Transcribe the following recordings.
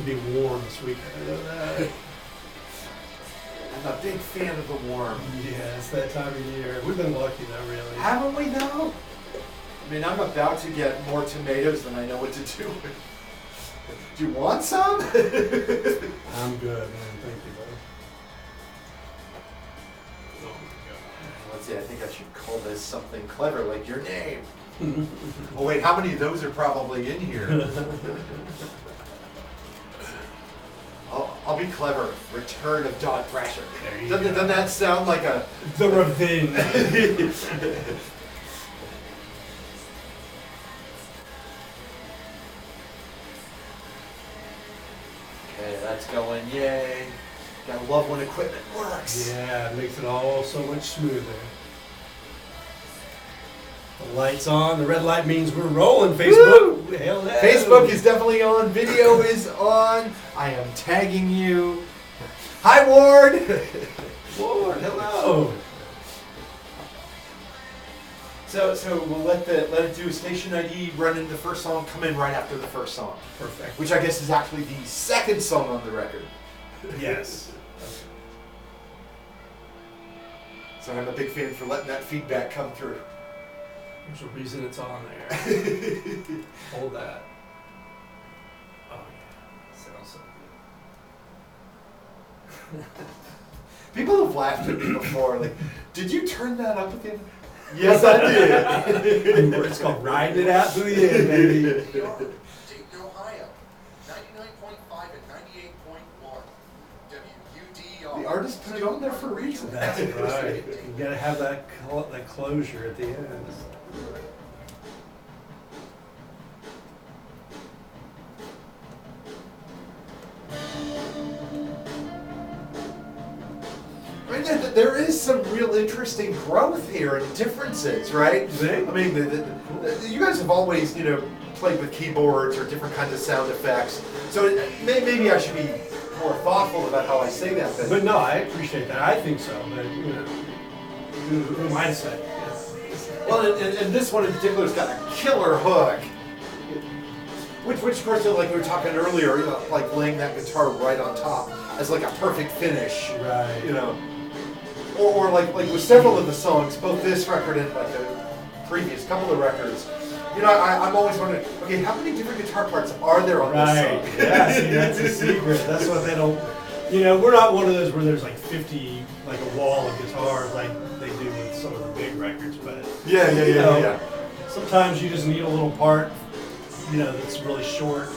be warm this weekend. I'm a big fan of the warm. Yeah, it's that time of year. We've been lucky though, really. Haven't we though? I mean, I'm about to get more tomatoes than I know what to do with. Do you want some? I'm good, man. Thank you, buddy. Oh my God. Let's see, I think I should call this something clever, like your name. Oh wait, how many of those are probably in here? I'll be clever. Return of Don Thrasher. Doesn't that sound like a... The revenge. Okay, that's going, yay. Gotta love when equipment works. Yeah, it makes it all so much smoother. The light's on. The red light means we're rolling. Facebook. Woo! Hell yeah. Facebook is definitely on. Video is on. I am tagging you. Hi, Ward. Ward, hello. So we'll let it do a station ID, run into the first song, come in right after the first song. Perfect. Which I guess is actually the second song on the record. Yes. So I'm a big fan for letting that feedback come through. There's a reason it's on there. Hold that. Oh yeah, sounds so good. People have laughed at me before, like, did you turn that up again? Yes, I did. It's called Riding It Out to the End, baby. Dayton, Ohio, 99.5 and 98.1. WUDR. The artist put it on there for a reason. That's right. You gotta have that closure at the end. I mean, there is some real interesting growth here and differences, right? I mean, you guys have always, played with keyboards or different kinds of sound effects. So maybe I should be more thoughtful about how I say that. But no, I appreciate that. I think so. But who am I to say? Well, and this one in particular has got a killer hook. Which of course, like we were talking earlier, like laying that guitar right on top as like a perfect finish. Right. Or like with several of the songs, both this record and like the previous couple of records, I'm always wondering, okay, how many different guitar parts are there on this song? Yeah, see, that's a secret. That's what they don't, we're not one of those where there's like 50, like a wall of guitars like they do with some of the big records, but Yeah. sometimes you just need a little part, that's really short,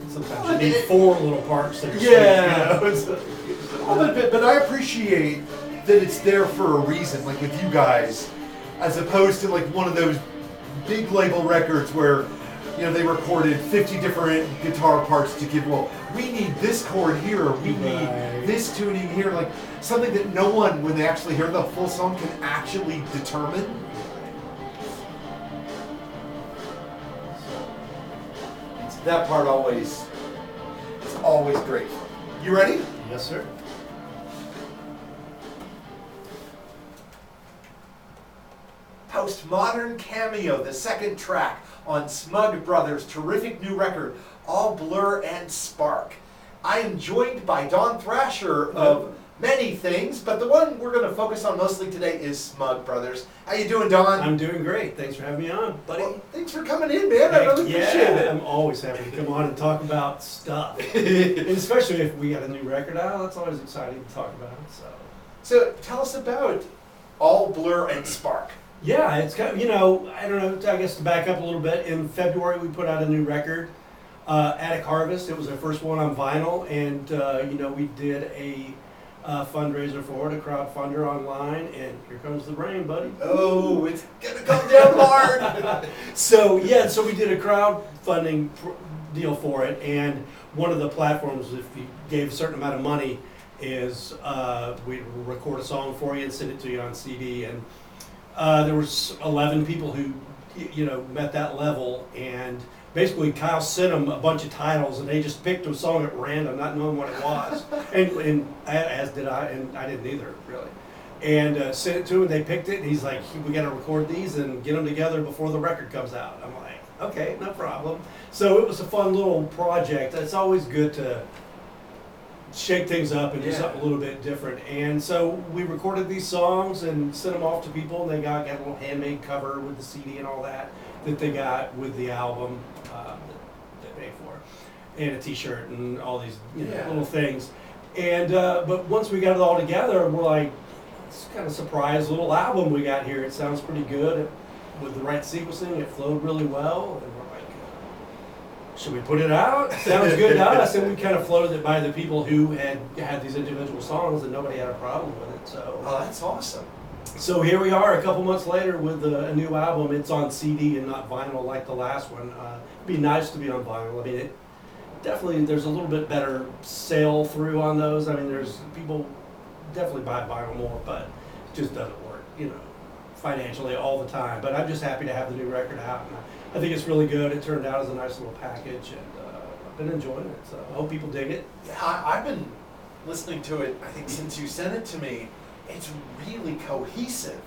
Sometimes you need 4 little parts that are sweet, But I appreciate that it's there for a reason, like with you guys, as opposed to like one of those big label records where, they recorded 50 different guitar parts to give, we need this chord here, we need this tuning here, like something that no one, when they actually hear the full song, can actually determine. That part it's always great. You ready? Yes, sir. Postmodern Cameo, the second track on Smug Brothers' terrific new record, All Blur and Spark. I am joined by Don Thrasher of many things, but the one we're going to focus on mostly today is Smug Brothers. How you doing, Don? I'm doing great. Thanks for having me on, buddy. Well, thanks for coming in, man. I really appreciate it. I'm always happy to come on and talk about stuff. And especially if we got a new record out, that's always exciting to talk about. So tell us about All Blur and Spark. Yeah, it's kind of, I don't know, I guess to back up a little bit, in February we put out a new record, Attic Harvest. It was our first one on vinyl, and, we did a fundraiser for it, a crowdfunder online, and here comes the rain, buddy. Oh, it's going to come down hard. So we did a crowdfunding deal for it, and one of the platforms, if you gave a certain amount of money, is we'd record a song for you and send it to you on CD, and there was 11 people who, met that level, and basically Kyle sent them a bunch of titles, and they just picked a song at random, not knowing what it was, and as did I, and I didn't either, really. And sent it to him, they picked it, and he's like, we got to record these and get them together before the record comes out. I'm like, Okay, no problem. So it was a fun little project. It's always good to shake things up and do Yeah. something a little bit different. And so we recorded these songs and sent them off to people, and they got a little handmade cover with the CD and all that they got with the album that they paid for, and a T-shirt and all these Yeah. little things. And but once we got it all together, we're like, it's kind of a surprise little album we got here. It sounds pretty good with the right sequencing. It flowed really well, and we're like, should we put it out? Sounds good to us. And we kind of floated it by the people who had these individual songs, and nobody had a problem with it. So, Oh, that's awesome. so here we are, a couple months later, with a new album. It's on CD and not vinyl like the last one. It'd be nice to be on vinyl. I mean, it definitely, there's a little bit better sale through on those. I mean, there's people definitely buy vinyl more, but it just doesn't work, financially all the time. But I'm just happy to have the new record out, and I think it's really good. It turned out as a nice little package, and I've been enjoying it. So I hope people dig it. Yeah, I've been listening to it, I think, since you sent it to me. It's really cohesive.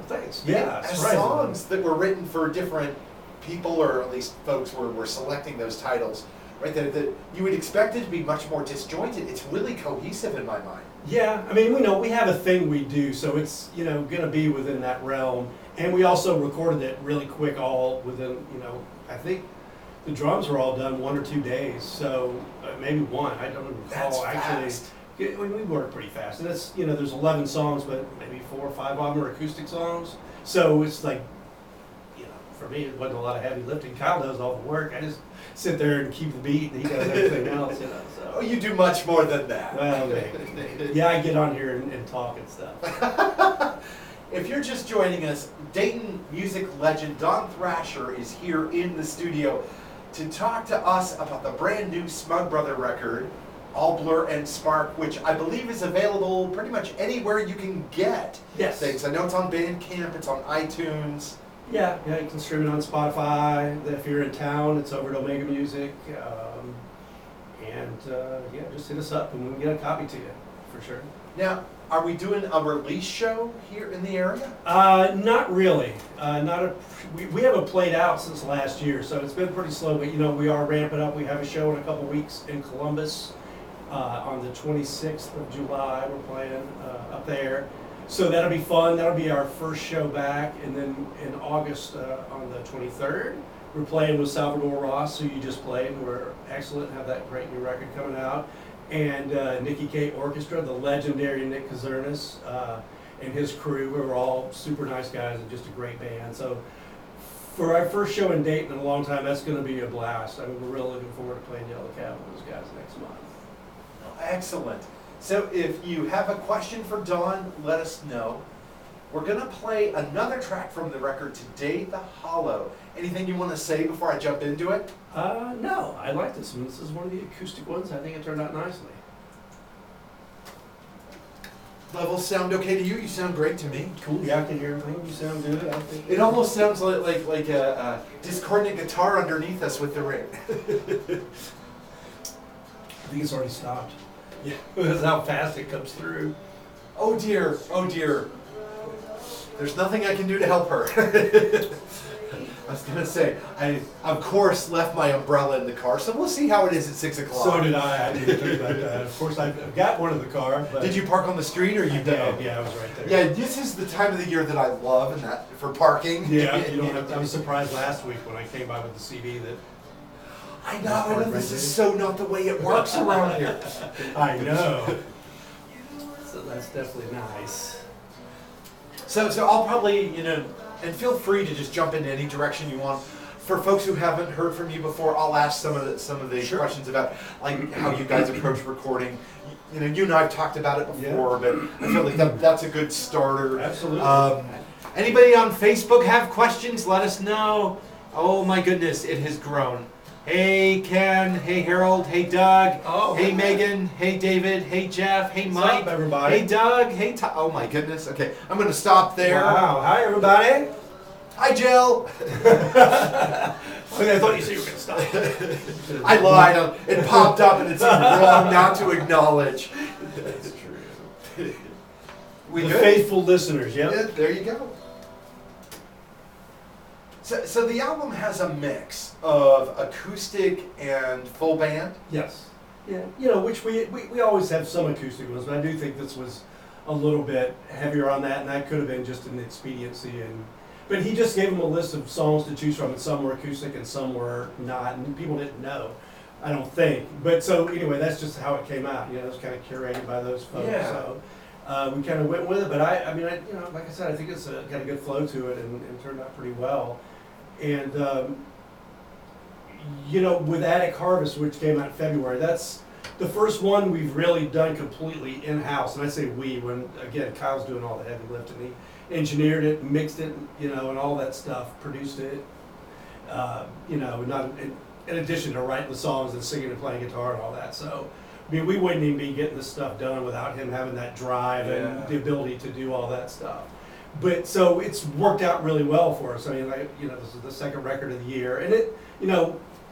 Thanks. Yeah, As surprisingly. songs that were written for different people, or at least folks were selecting those titles, right? That you would expect it to be much more disjointed. It's really cohesive in my mind. Yeah, I mean, we have a thing we do, so it's going to be within that realm. And we also recorded it really quick, all within, I think the drums were all done 1 or 2 days, so maybe one. I don't recall That's actually. fast. We work pretty fast, and it's there's 11 songs, but maybe 4 or 5 of them are acoustic songs. So it's like, for me, it wasn't a lot of heavy lifting. Kyle does all the work. I just sit there and keep the beat, and he does everything else. So. Oh, you do much more than that. Well, maybe. Yeah, I get on here and talk and stuff. If you're just joining us, Dayton music legend Don Thrasher is here in the studio to talk to us about the brand new Smug Brother record, All Blur and Spark, which I believe is available pretty much anywhere you can get Yes. things. I know it's on Bandcamp, it's on iTunes. Yeah, you can stream it on Spotify. If you're in town, it's over at Omega Music. Yeah, just hit us up and we can get a copy to you, for sure. Now, are we doing a release show here in the area? Not really. We haven't played out since last year, so it's been pretty slow. But we are ramping up. We have a show in a couple weeks in Columbus on the 26th of July. We're playing up there, so that'll be fun. That'll be our first show back, and then in August on the 23rd, we're playing with Salvador Ross, who you just played. We're excellent. Have that great new record coming out. And Nicky K Orchestra, the legendary Nick Kazernis, and his crew. We were all super nice guys and just a great band. So for our first show in Dayton in a long time, that's going to be a blast. I mean, we're really looking forward to playing Yellow Cab with those guys next month. Excellent. So if you have a question for Don, let us know. We're going to play another track from the record today, The Hollow. Anything you want to say before I jump into it? No, I like this one. This is one of the acoustic ones. I think it turned out nicely. Levels sound okay to you? You sound great to me. Cool. Yeah, I can hear everything. You sound good. I think It almost sounds like a discordant guitar underneath us with the ring. I think it's already stopped. Yeah, that's how fast it comes through. Oh dear, oh dear. There's nothing I can do to help her. I was gonna say, I of course left my umbrella in the car, so we'll see how it is at 6 o'clock. So did I. I didn't think about that. Of course, I've got one in the car. But Did you park on the street or you I did? did. Yeah, I was right there. Yeah, this is the time of the year that I love, and that for parking. Yeah, you don't have to, I was surprised last week when I came by with the CD that I know, this is so not the way it works around here. I know. So that's definitely nice. So I'll probably, and feel free to just jump into any direction you want. For folks who haven't heard from you before, I'll ask some of the Sure. questions about like how you guys approach recording. You and I have talked about it before, but I feel like that's a good starter. Absolutely. Anybody on Facebook have questions? Let us know. Oh my goodness, it has grown. Hey Ken, hey Harold, hey Doug, Oh, hey hi. Megan, hey David, hey Jeff, hey What's Mike, up, everybody? hey Doug, hey Tom. Oh my goodness. Okay, I'm gonna stop there. Wow. Hi, everybody. Hi Jill. Okay, I thought you said you were going to stop. I lied. It popped up and it's wrong not to acknowledge. That's true. We The good? faithful listeners, yep. Yeah, there you go. So the album has a mix of acoustic and full band. Yes. Yeah. Which we always have some acoustic ones, but I do think this was a little bit heavier on that, and that could have been just an expediency. But he just gave them a list of songs to choose from, and some were acoustic and some were not, and people didn't know, I don't think. But so anyway, that's just how it came out. It was kind of curated by those folks. Yeah. So we kind of went with it. But I mean, like I said, I think it's got a good flow to it, and turned out pretty well. And with Attic Harvest, which came out in February, that's the first one we've really done completely in-house. And I say we, when, again, Kyle's doing all the heavy lifting. He engineered it, mixed it, and all that stuff, produced it. Not in addition to writing the songs and singing and playing guitar and all that. So, I mean, we wouldn't even be getting this stuff done without him having that drive and the ability to do all that stuff. But so it's worked out really well for us. I mean, this is the second record of the year, and it,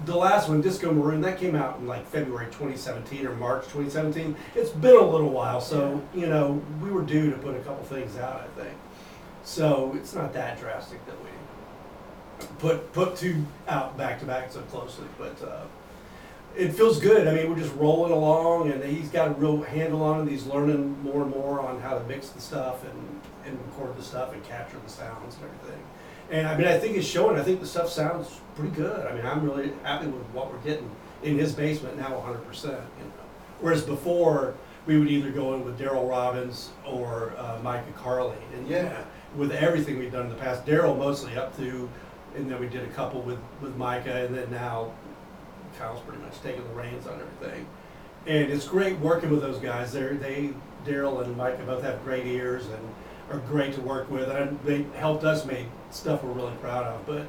the last one, Disco Maroon, that came out in like February 2017 or March 2017. It's been a little while, so we were due to put a couple things out, I think. So it's not that drastic that we put two out back to back so closely, but it feels good. I mean, we're just rolling along, and he's got a real handle on it. He's learning more and more on how to mix the stuff and record the stuff and capture the sounds and everything. And I mean, I think it's showing. I think the stuff sounds pretty good. I mean, I'm really happy with what we're getting in his basement now, 100%. Whereas before, we would either go in with Daryl Robbins or Micah Carley. And with everything we've done in the past, Daryl mostly up to, and then we did a couple with Micah, and then now Kyle's pretty much taking the reins on everything. And it's great working with those guys. Daryl and Micah both have great ears and are great to work with, and they helped us make stuff we're really proud of. But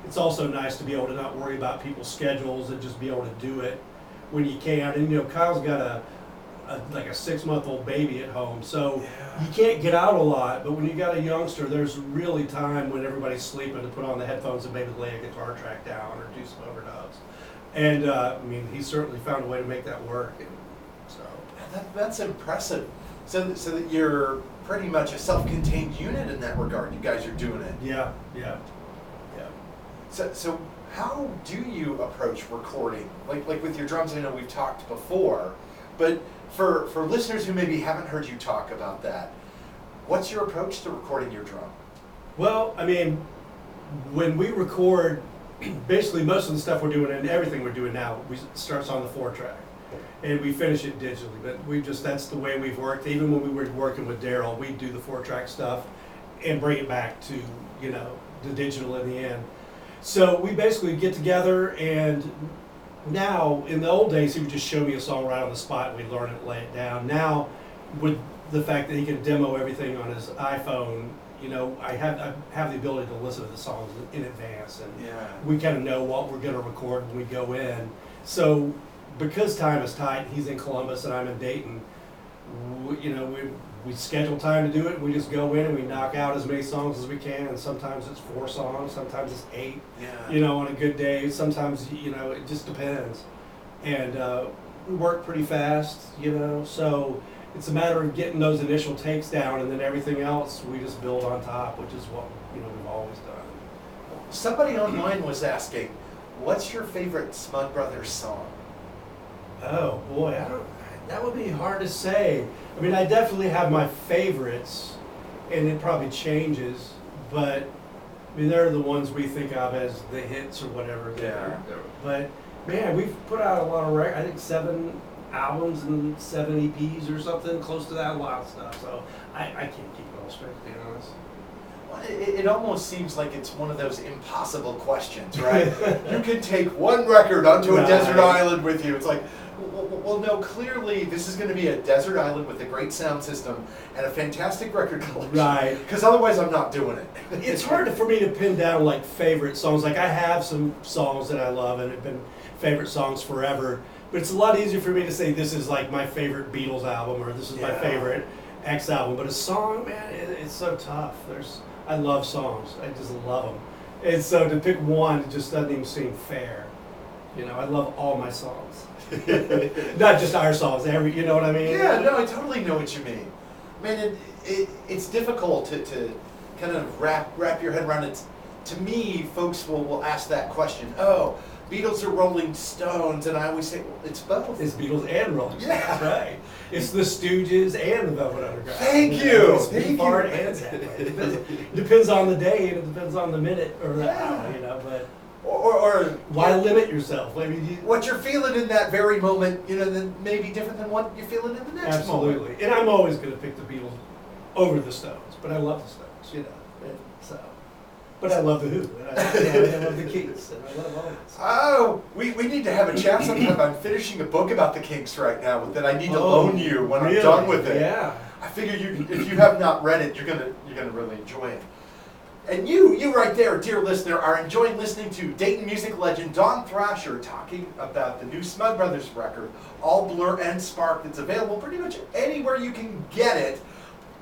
it's also nice to be able to not worry about people's schedules and just be able to do it when you can. And Kyle's got like a 6-month-old baby at home, so you can't get out a lot. But when you got a youngster, there's really time when everybody's sleeping to put on the headphones and maybe lay a guitar track down or do some overdubs. And I mean, he certainly found a way to make that work. And so that's impressive. So that you're pretty much a self-contained unit in that regard. You guys are doing it. Yeah. So how do you approach recording? Like with your drums, I know we've talked before, but for listeners who maybe haven't heard you talk about that, what's your approach to recording your drum? Well, I mean, when we record, basically most of the stuff we're doing and everything we're doing now, starts on the 4-track. And we finish it digitally, but that's the way we've worked. Even when we were working with Daryl, we'd do the 4-track stuff and bring it back to, the digital in the end. So we basically get together, and now, in the old days, he would just show me a song right on the spot and we'd learn it, lay it down. Now, with the fact that he can demo everything on his iPhone, I have the ability to listen to the songs in advance, and we kind of know what we're going to record when we go in. So, because time is tight, he's in Columbus and I'm in Dayton, we schedule time to do it. We just go in and we knock out as many songs as we can, and sometimes it's 4 songs, sometimes it's 8, on a good day. Sometimes, it just depends. And we work pretty fast, so it's a matter of getting those initial takes down, and then everything else we just build on top, which is what, we've always done. Somebody online was asking, what's your favorite Smug Brothers song? Oh boy, that would be hard to say. I mean, I definitely have my favorites, and it probably changes, but I mean, they're the ones we think of as the hits or whatever. But man, we've put out a lot of I think 7 albums and 7 EPs or something, close to that, a lot of stuff. So I can't keep it all straight, to be honest. It almost seems like it's one of those impossible questions, right? You can take one record onto a desert island with you. It's like, well, no, clearly this is going to be a desert island with a great sound system and a fantastic record collection. Right. Because otherwise I'm not doing it. It's hard for me to pin down like favorite songs. Like I have some songs that I love and have been favorite songs forever. But it's a lot easier for me to say this is like my favorite Beatles album or this is my favorite X album. But a song, man, it's so tough. I love songs. I just love them. And so to pick one, it just doesn't even seem fair. I love all my songs. Not just our songs, you know what I mean? Yeah, no, I totally know what you mean. Man, it's difficult to kind of wrap your head around it. to me, folks will ask that question. Oh, Beatles or Rolling Stones, and I always say, well, it's both. It's Beatles and Rolling Stones, Yeah. right? It's the Stooges and the Velvet Underground. Thank you. It's Thank Beefheart you. and Zappa. Depends on the day and it depends on the minute or the hour, you know. But Or why limit yourself? I mean, what you're feeling in that very moment, then may be different than what you're feeling in the next moment. absolutely. And I'm always going to pick the Beatles over the Stones, but I love the Stones, you know. And so, but I love the Who, and I love the Kinks, and I love all this. Oh, we need to have a chat sometime. I'm finishing a book about the Kinks right now that I need to loan you when really? I'm done with it. Yeah. I figure if you have not read it, you're gonna really enjoy it. And you right there, dear listener, are enjoying listening to Dayton music legend Don Thrasher talking about the new Smug Brothers record, All Blur and Spark, that's available pretty much anywhere you can get it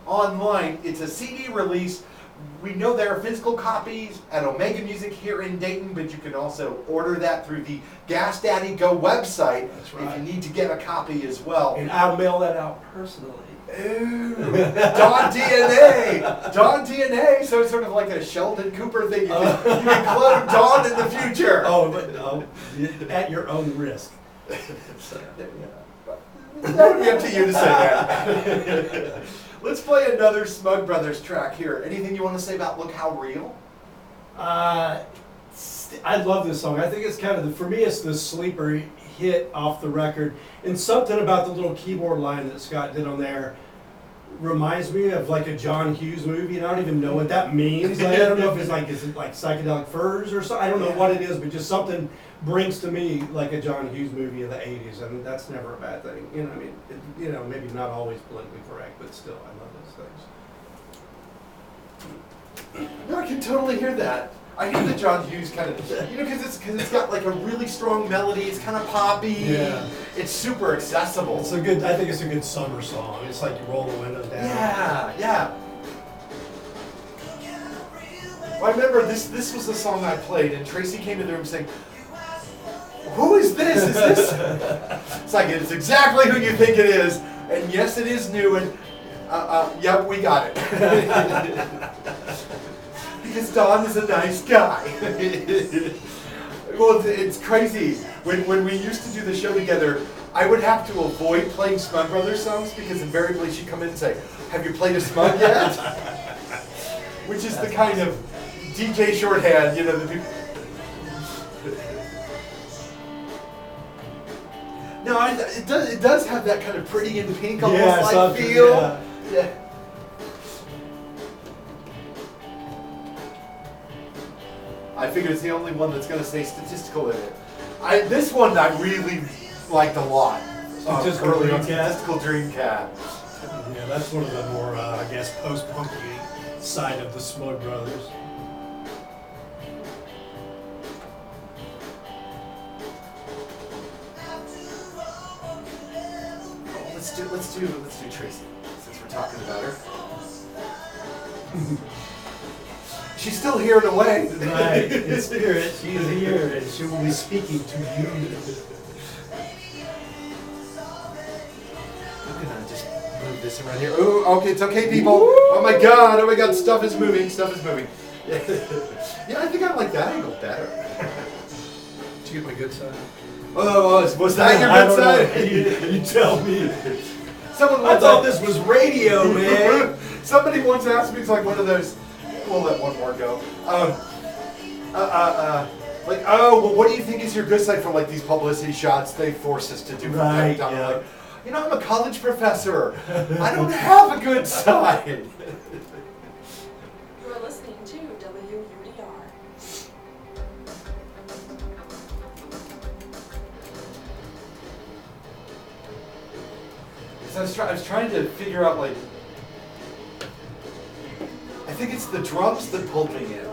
online. It's a CD release. We know there are physical copies at Omega Music here in Dayton, but you can also order that through the Gas Daddy Go website. That's right. If you need to get a copy as well. And I'll mail that out personally. Ooh, Don DNA! Don DNA! So it's sort of like a Sheldon Cooper thing. You can clone Don in the future! Oh, but at your own risk. So, That would be up to you to say that. Let's play another Smug Brothers track here. Anything you want to say about Look How Real? I love this song. I think it's kind of, for me, it's the sleeper hit off the record. And something about the little keyboard line that Scott did on there reminds me of like a John Hughes movie, and I don't even know what that means. Like, I don't know if is it like Psychedelic Furs or something? I don't know what it is, but just something brings to me like a John Hughes movie of the 80s. I mean, that's never a bad thing. You know, I mean, maybe not always politically correct, but still, I love those things. No, I can totally hear that. I hear the John Hughes kind of, because it's got like a really strong melody. It's kind of poppy. Yeah. It's super accessible. I think it's a good summer song. It's like you roll the windows down. Yeah. Well, I remember this was the song I played, and Tracy came to the room saying, "Who is this? Is this?" It's like, it's exactly who you think it is, and yes, it is new, and yep, we got it. Because Don is a nice guy. Well, it's crazy. When we used to do the show together, I would have to avoid playing Smug Brothers songs because invariably she'd come in and say, "Have you played a Smug yet?" Which is the kind of DJ shorthand, that people... No, it does have that kind of Pretty in Pink almost like feel. Yeah. I figure it's the only one that's going to say statistical in it. This one I really liked a lot. Statistical Early on, Dream Cat? Statistical Dream Cat. Yeah, that's one of the more, I guess, post-punky side of the Smug Brothers. Oh, let's do Tracy, since we're talking about her. She's still here in a way. Right, in spirit, she is here, and she will be speaking to you. I'm gonna just move this around here. Oh, okay, it's okay, people. Oh my god, stuff is moving. Yeah, I think I like that angle better. Did you get my good side? Oh, was that your good side? You tell me. Someone I thought this was radio, man. Somebody once asked me, it's like one of those. We'll let one more go. Like, well, what do you think is your good side for like these publicity shots they force us to do from time to time? Yeah. Like, I'm a college professor. I don't have a good side. You are listening to WUDR. So I was trying to figure out, like, I think it's the drums that pulled me in.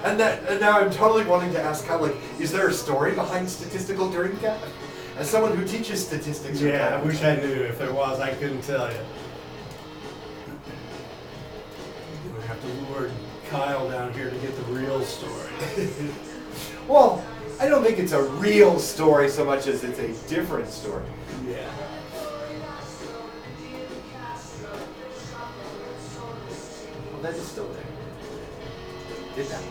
And now I'm totally wanting to ask how, like, is there a story behind Statistical Dream Cat? As someone who teaches statistics. Yeah, I wish I knew. If there was, I couldn't tell you. You're going to have to lure Kyle down here to get the real story. Well, I don't think it's a real story so much as it's a different story. Yeah. that is still there. Did that.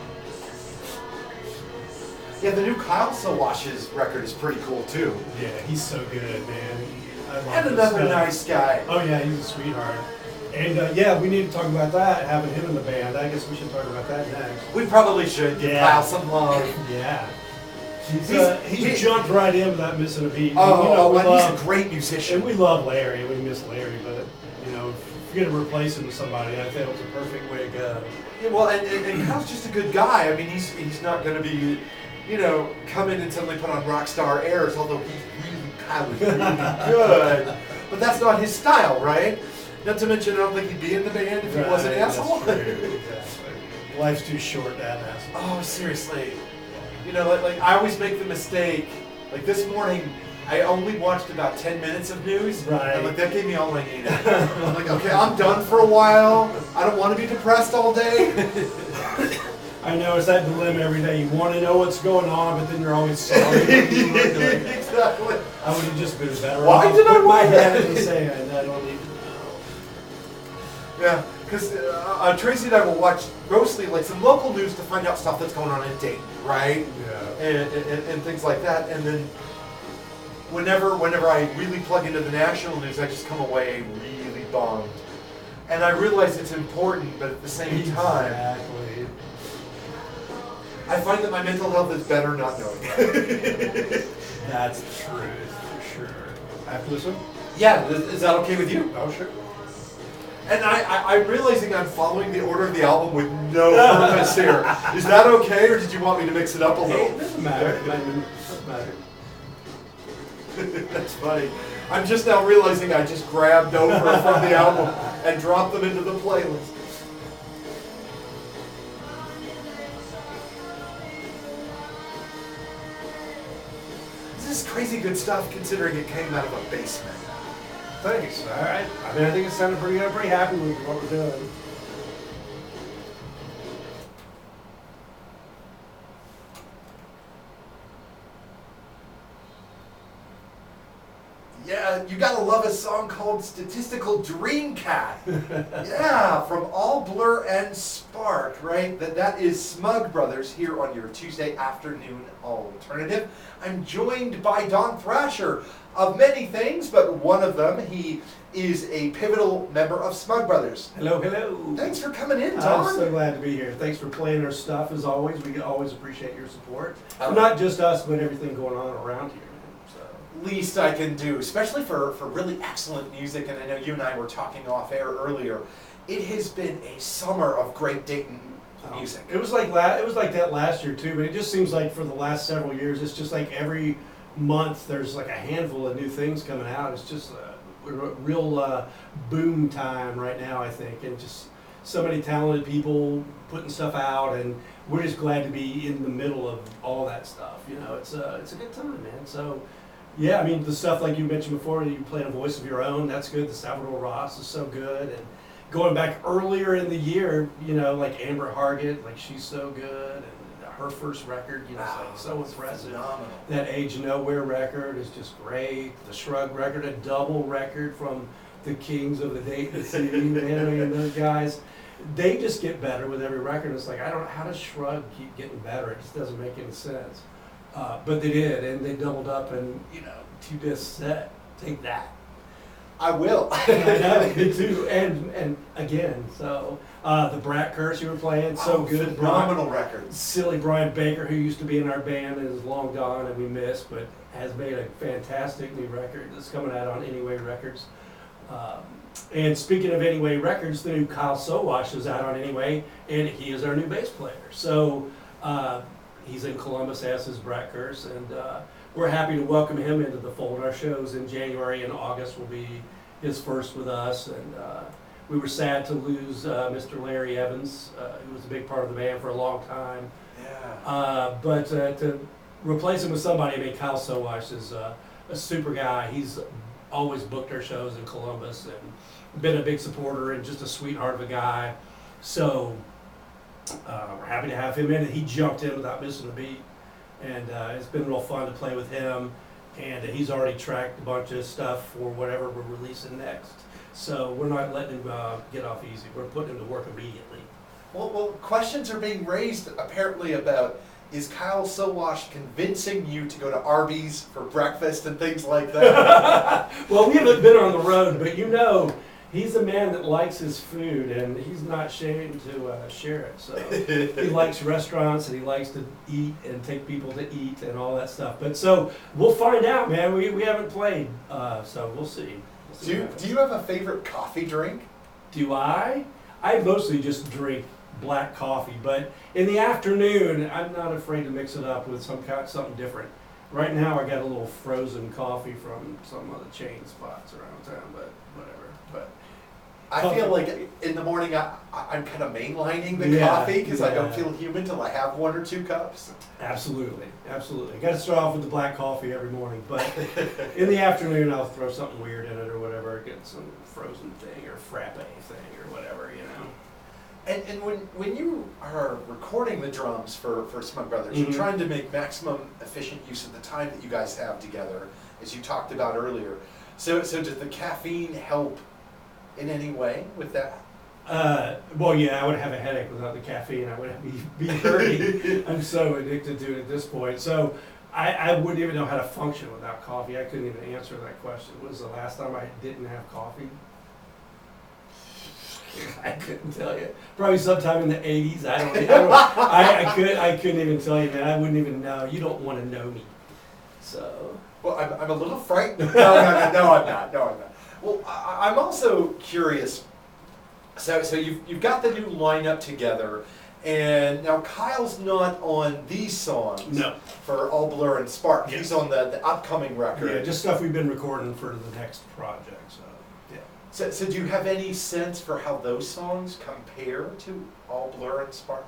Yeah, the new Kyle Sawash's record is pretty cool too. Yeah, he's so good, man. I love And his another stuff. nice guy. Oh yeah, he's a sweetheart. And yeah, we need to talk about that, having him in the band. I guess we should talk about that next. We probably should give Yeah. Kyle some love. Yeah. He's He's- jumped right in without missing a beat. Oh, we and love, he's a great musician. and we love Larry. We miss Larry, but you know, if you're gonna replace him with somebody, I think it's a perfect way to go. Yeah, well, and Kyle's just a good guy. I mean, he's not going to be, you know, come in and suddenly put on rock star airs, although Kyle is really good. But that's not his style, right? Not to mention, I don't think he'd be in the band if he was an Right, asshole. that's true, exactly. Life's too short to have an asshole. Oh, seriously. You know, like I always make the mistake. Like this morning, I only watched about 10 minutes of news. Right. And like that gave me all I needed. I'm like, okay, I'm done for a while. I don't want to be depressed all day. I know, it's that dilemma every day. You want to know what's going on, but then you're always sorry. Exactly. I would have just been better Why off did I putting my want head that? in the sand. I don't need to know. Yeah, because Tracy and I will watch mostly like some local news to find out stuff that's going on in Dayton, right? Yeah. And things like that. And then whenever I really plug into the national news, I just come away really bummed. And I realize it's important, but at the same time, Exactly. I find that my mental health is better not knowing. That's the truth, for sure. After this one? Yeah, is that okay with you? Oh, sure. And I'm realizing I'm following the order of the album with no purpose here. Is that okay, or did you want me to mix it up a Hey, little? it doesn't matter. It doesn't matter. That's funny. I'm just now realizing I just grabbed over from the album and dropped them into the playlist. This is crazy good stuff considering it came out of a basement. Thanks. All right. I mean, I think it sounded pretty good. I'm pretty happy with what we're doing. Yeah, you gotta love a song called Statistical Dream Cat. Yeah, from All Blur and Spark, right? That is Smug Brothers here on your Tuesday afternoon alternative. I'm joined by Don Thrasher of many things, but one of them, he is a pivotal member of Smug Brothers. Hello, hello. Thanks for coming in, Don. I'm so glad to be here. Thanks for playing our stuff as always. We always appreciate your support. Oh. Not just us, but everything going on around here. So. Least I can do, especially for really excellent music, and I know you and I were talking off air earlier. It has been a summer of great Dayton music. It was like that last year too, but it just seems like for the last several years, it's just like every month there's like a handful of new things coming out. It's just a real boom time right now, I think, and just so many talented people putting stuff out, and we're just glad to be in the middle of all that stuff. You know, it's a good time, man. So. Yeah, I mean, the stuff like you mentioned before, you playing a voice of your own, that's good. The Salvador Ross is so good. And going back earlier in the year, you know, like Amber Hargett, like she's so good. And her first record, you know, Wow, it's like so impressive. Phenomenal. That Age Nowhere record is just great. The Shrug record, a double record from the kings of the Dayton scene, man. I mean, those guys, they just get better with every record. It's like, I don't know, how does Shrug keep getting better? It just doesn't make any sense. But they did, and they doubled up, and you know, 2-disc set. Take that. I will. I know, me too. And again, so the Brat Curse you were playing, so good. Phenomenal records. Silly Brian Baker, who used to be in our band and is long gone and we miss, but has made a fantastic new record that's coming out on Anyway Records. And speaking of Anyway Records, the new Kyle Sowash is out on Anyway, and he is our new bass player. So. He's in Columbus, as is Brat Curse, and we're happy to welcome him into the fold. Our shows in January and August will be his first with us, and we were sad to lose Mr. Larry Evans, who was a big part of the band for a long time. Yeah. But to replace him with somebody, I mean, Kyle Sowash is a super guy. He's always booked our shows in Columbus and been a big supporter and just a sweetheart of a guy. So. We're happy to have him in, and he jumped in without missing a beat, and it's been real fun to play with him, and he's already tracked a bunch of stuff for whatever we're releasing next. So we're not letting him get off easy. We're putting him to work immediately. Well, questions are being raised apparently about, is Kyle Sowash convincing you to go to Arby's for breakfast and things like that? Well, we haven't been on the road, but you know, he's a man that likes his food, and he's not ashamed to share it. So he likes restaurants, and he likes to eat and take people to eat and all that stuff. But so we'll find out, man. We haven't played, so we'll see. Do you have a favorite coffee drink? Do I? I mostly just drink black coffee, but in the afternoon, I'm not afraid to mix it up with something different. Right now, I got a little frozen coffee from some of the chain spots around town, but whatever. But I feel like in the morning I'm kind of mainlining the Yeah, coffee because I don't yeah. feel human till I have 1 or 2 cups. absolutely, absolutely. Got to start off with the black coffee every morning, but in the afternoon, I'll throw something weird in it or whatever, get some frozen thing or frappe thing or whatever, you know. And when you are recording the drums for Smug Brothers, you're Mhm. trying to make maximum efficient use of the time that you guys have together, as you talked about earlier. So does the caffeine help in any way with that? Well, yeah, I would have a headache without the caffeine. I would be hurting. I'm so addicted to it at this point. So I wouldn't even know how to function without coffee. I couldn't even answer that question. When was the last time I didn't have coffee? I couldn't tell you. Probably sometime in the 80s. I couldn't even tell you, man. I wouldn't even know. You don't want to know me. So. Well, I'm a little frightened. No, I'm not. Well, I'm also curious. So you've got the new lineup together, and now Kyle's not on these songs. No. For All Blur and Spark. Yes. He's on the upcoming record. Yeah, just stuff we've been recording for the next project. So. Yeah. So do you have any sense for how those songs compare to All Blur and Spark?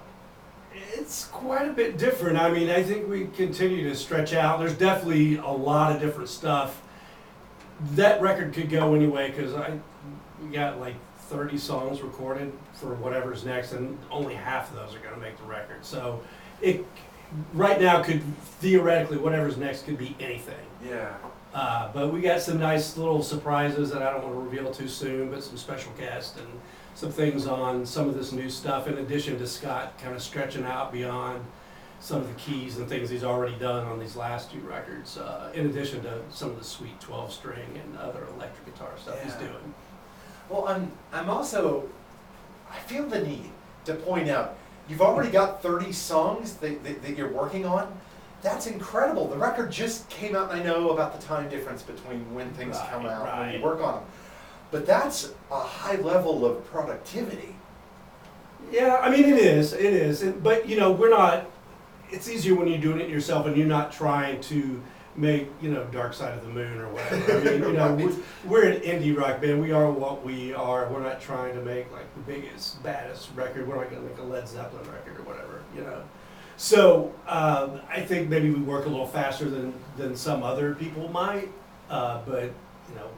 It's quite a bit different. I mean, I think we continue to stretch out. There's definitely a lot of different stuff. That record could go anyway because we got like 30 songs recorded for whatever's next, and only half of those are going to make the record. So it right now could theoretically whatever's next could be anything. Yeah. But we got some nice little surprises that I don't want to reveal too soon, but some special guests and some things on some of this new stuff, in addition to Scott kind of stretching out beyond some of the keys and things he's already done on these last 2 records, in addition to some of the sweet 12-string and other electric guitar stuff he's Yeah. doing. Well, I'm also, I feel the need to point out, you've already got 30 songs that you're working on. That's incredible. The record just came out, and I know about the time difference between when things come out and when you work on them. But that's a high level of productivity. Yeah, I mean, it is. But, you know, we're not, it's easier when you're doing it yourself and you're not trying to make, you know, Dark Side of the Moon or whatever. I mean, you know, we're an indie rock band. We are what we are. We're not trying to make, like, the biggest, baddest record. We're not going to make a Led Zeppelin record or whatever, you know. So, I think maybe we work a little faster than some other people might, but, you know,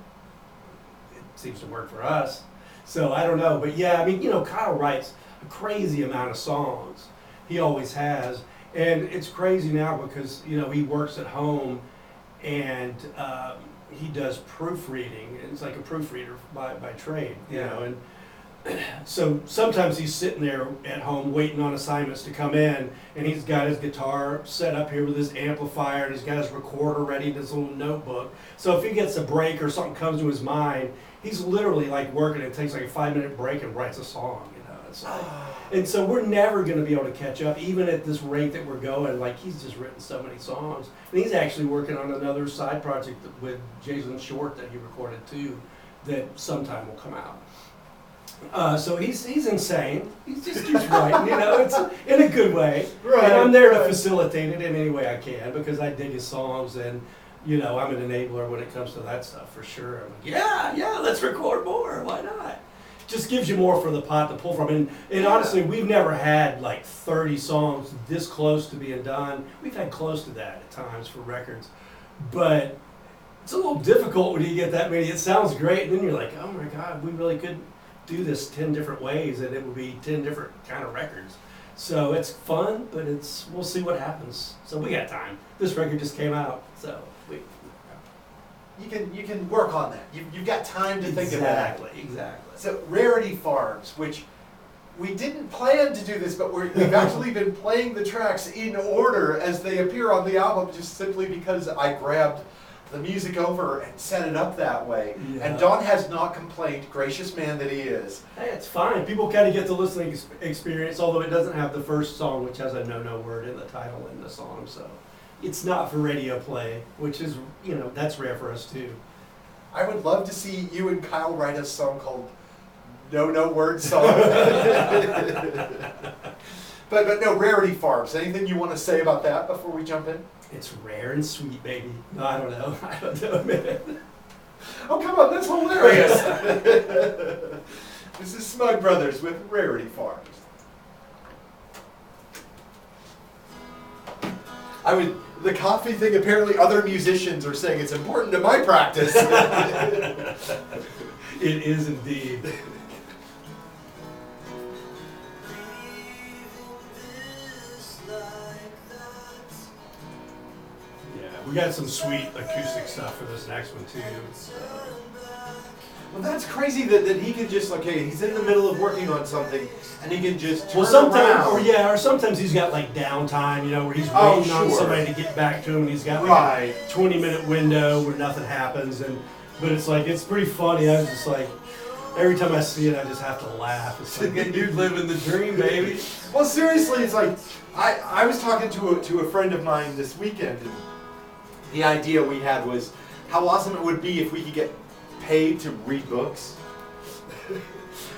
it seems to work for us. So, I don't know. But, yeah, I mean, you know, Kyle writes a crazy amount of songs. He always has. And it's crazy now because, you know, he works at home and he does proofreading. It's like a proofreader by trade, you know. And so sometimes he's sitting there at home waiting on assignments to come in, and he's got his guitar set up here with his amplifier, and he's got his recorder ready in his little notebook. So if he gets a break or something comes to his mind, he's literally like working. It takes like a 5-minute break and writes a song, you know. It's like, and so we're never going to be able to catch up, even at this rate that we're going. Like, he's just written so many songs, and he's actually working on another side project with Jason Short that he recorded too, that sometime will come out. So he's insane. He's writing, you know, it's in a good way. Right, And I'm there to right. facilitate it in any way I can because I dig his songs, and you know, I'm an enabler when it comes to that stuff for sure. I'm like, yeah, let's record more. Why not? Just gives you more for the pot to pull from. And honestly, we've never had like 30 songs this close to being done. We've had close to that at times for records, but it's a little difficult when you get that many. It sounds great, and then you're like, oh my God, we really could do this 10 different ways, and it would be 10 different kind of records. So it's fun, but we'll see what happens. So we got time. This record just came out, so you can work on that. You've got time to think about it. Exactly. So Rarity Farms, which we didn't plan to do this, but we've actually been playing the tracks in order as they appear on the album, just simply because I grabbed the music over and set it up that way. Yeah. And Don has not complained, gracious man that he is. Hey, it's fine. People kind of get the listening experience, although it doesn't have the first song, which has a no word in the title in the song. So it's not for radio play, which is, that's rare for us too. I would love to see you and Kyle write a song called No Word Song. but no, Rarity Farms. Anything you want to say about that before we jump in? It's rare and sweet, baby. No, I don't know. I don't know, man. Oh, come on, that's hilarious. This is Smug Brothers with Rarity Farms. The coffee thing, apparently other musicians are saying it's important to my practice. It is indeed. We got some sweet acoustic stuff for this next one too. So. Well, that's crazy that he can just, he's in the middle of working on something and he can just turn sometimes, around. or sometimes he's got like downtime, where he's waiting on somebody to get back to him, and he's got like a 20-minute window where nothing happens, but it's like, it's pretty funny. I was just like, every time I see it, I just have to laugh. It's like, dude, living the dream, baby. Well, seriously, it's like, I was talking to a friend of mine this weekend, and the idea we had was how awesome it would be if we could get paid to read books.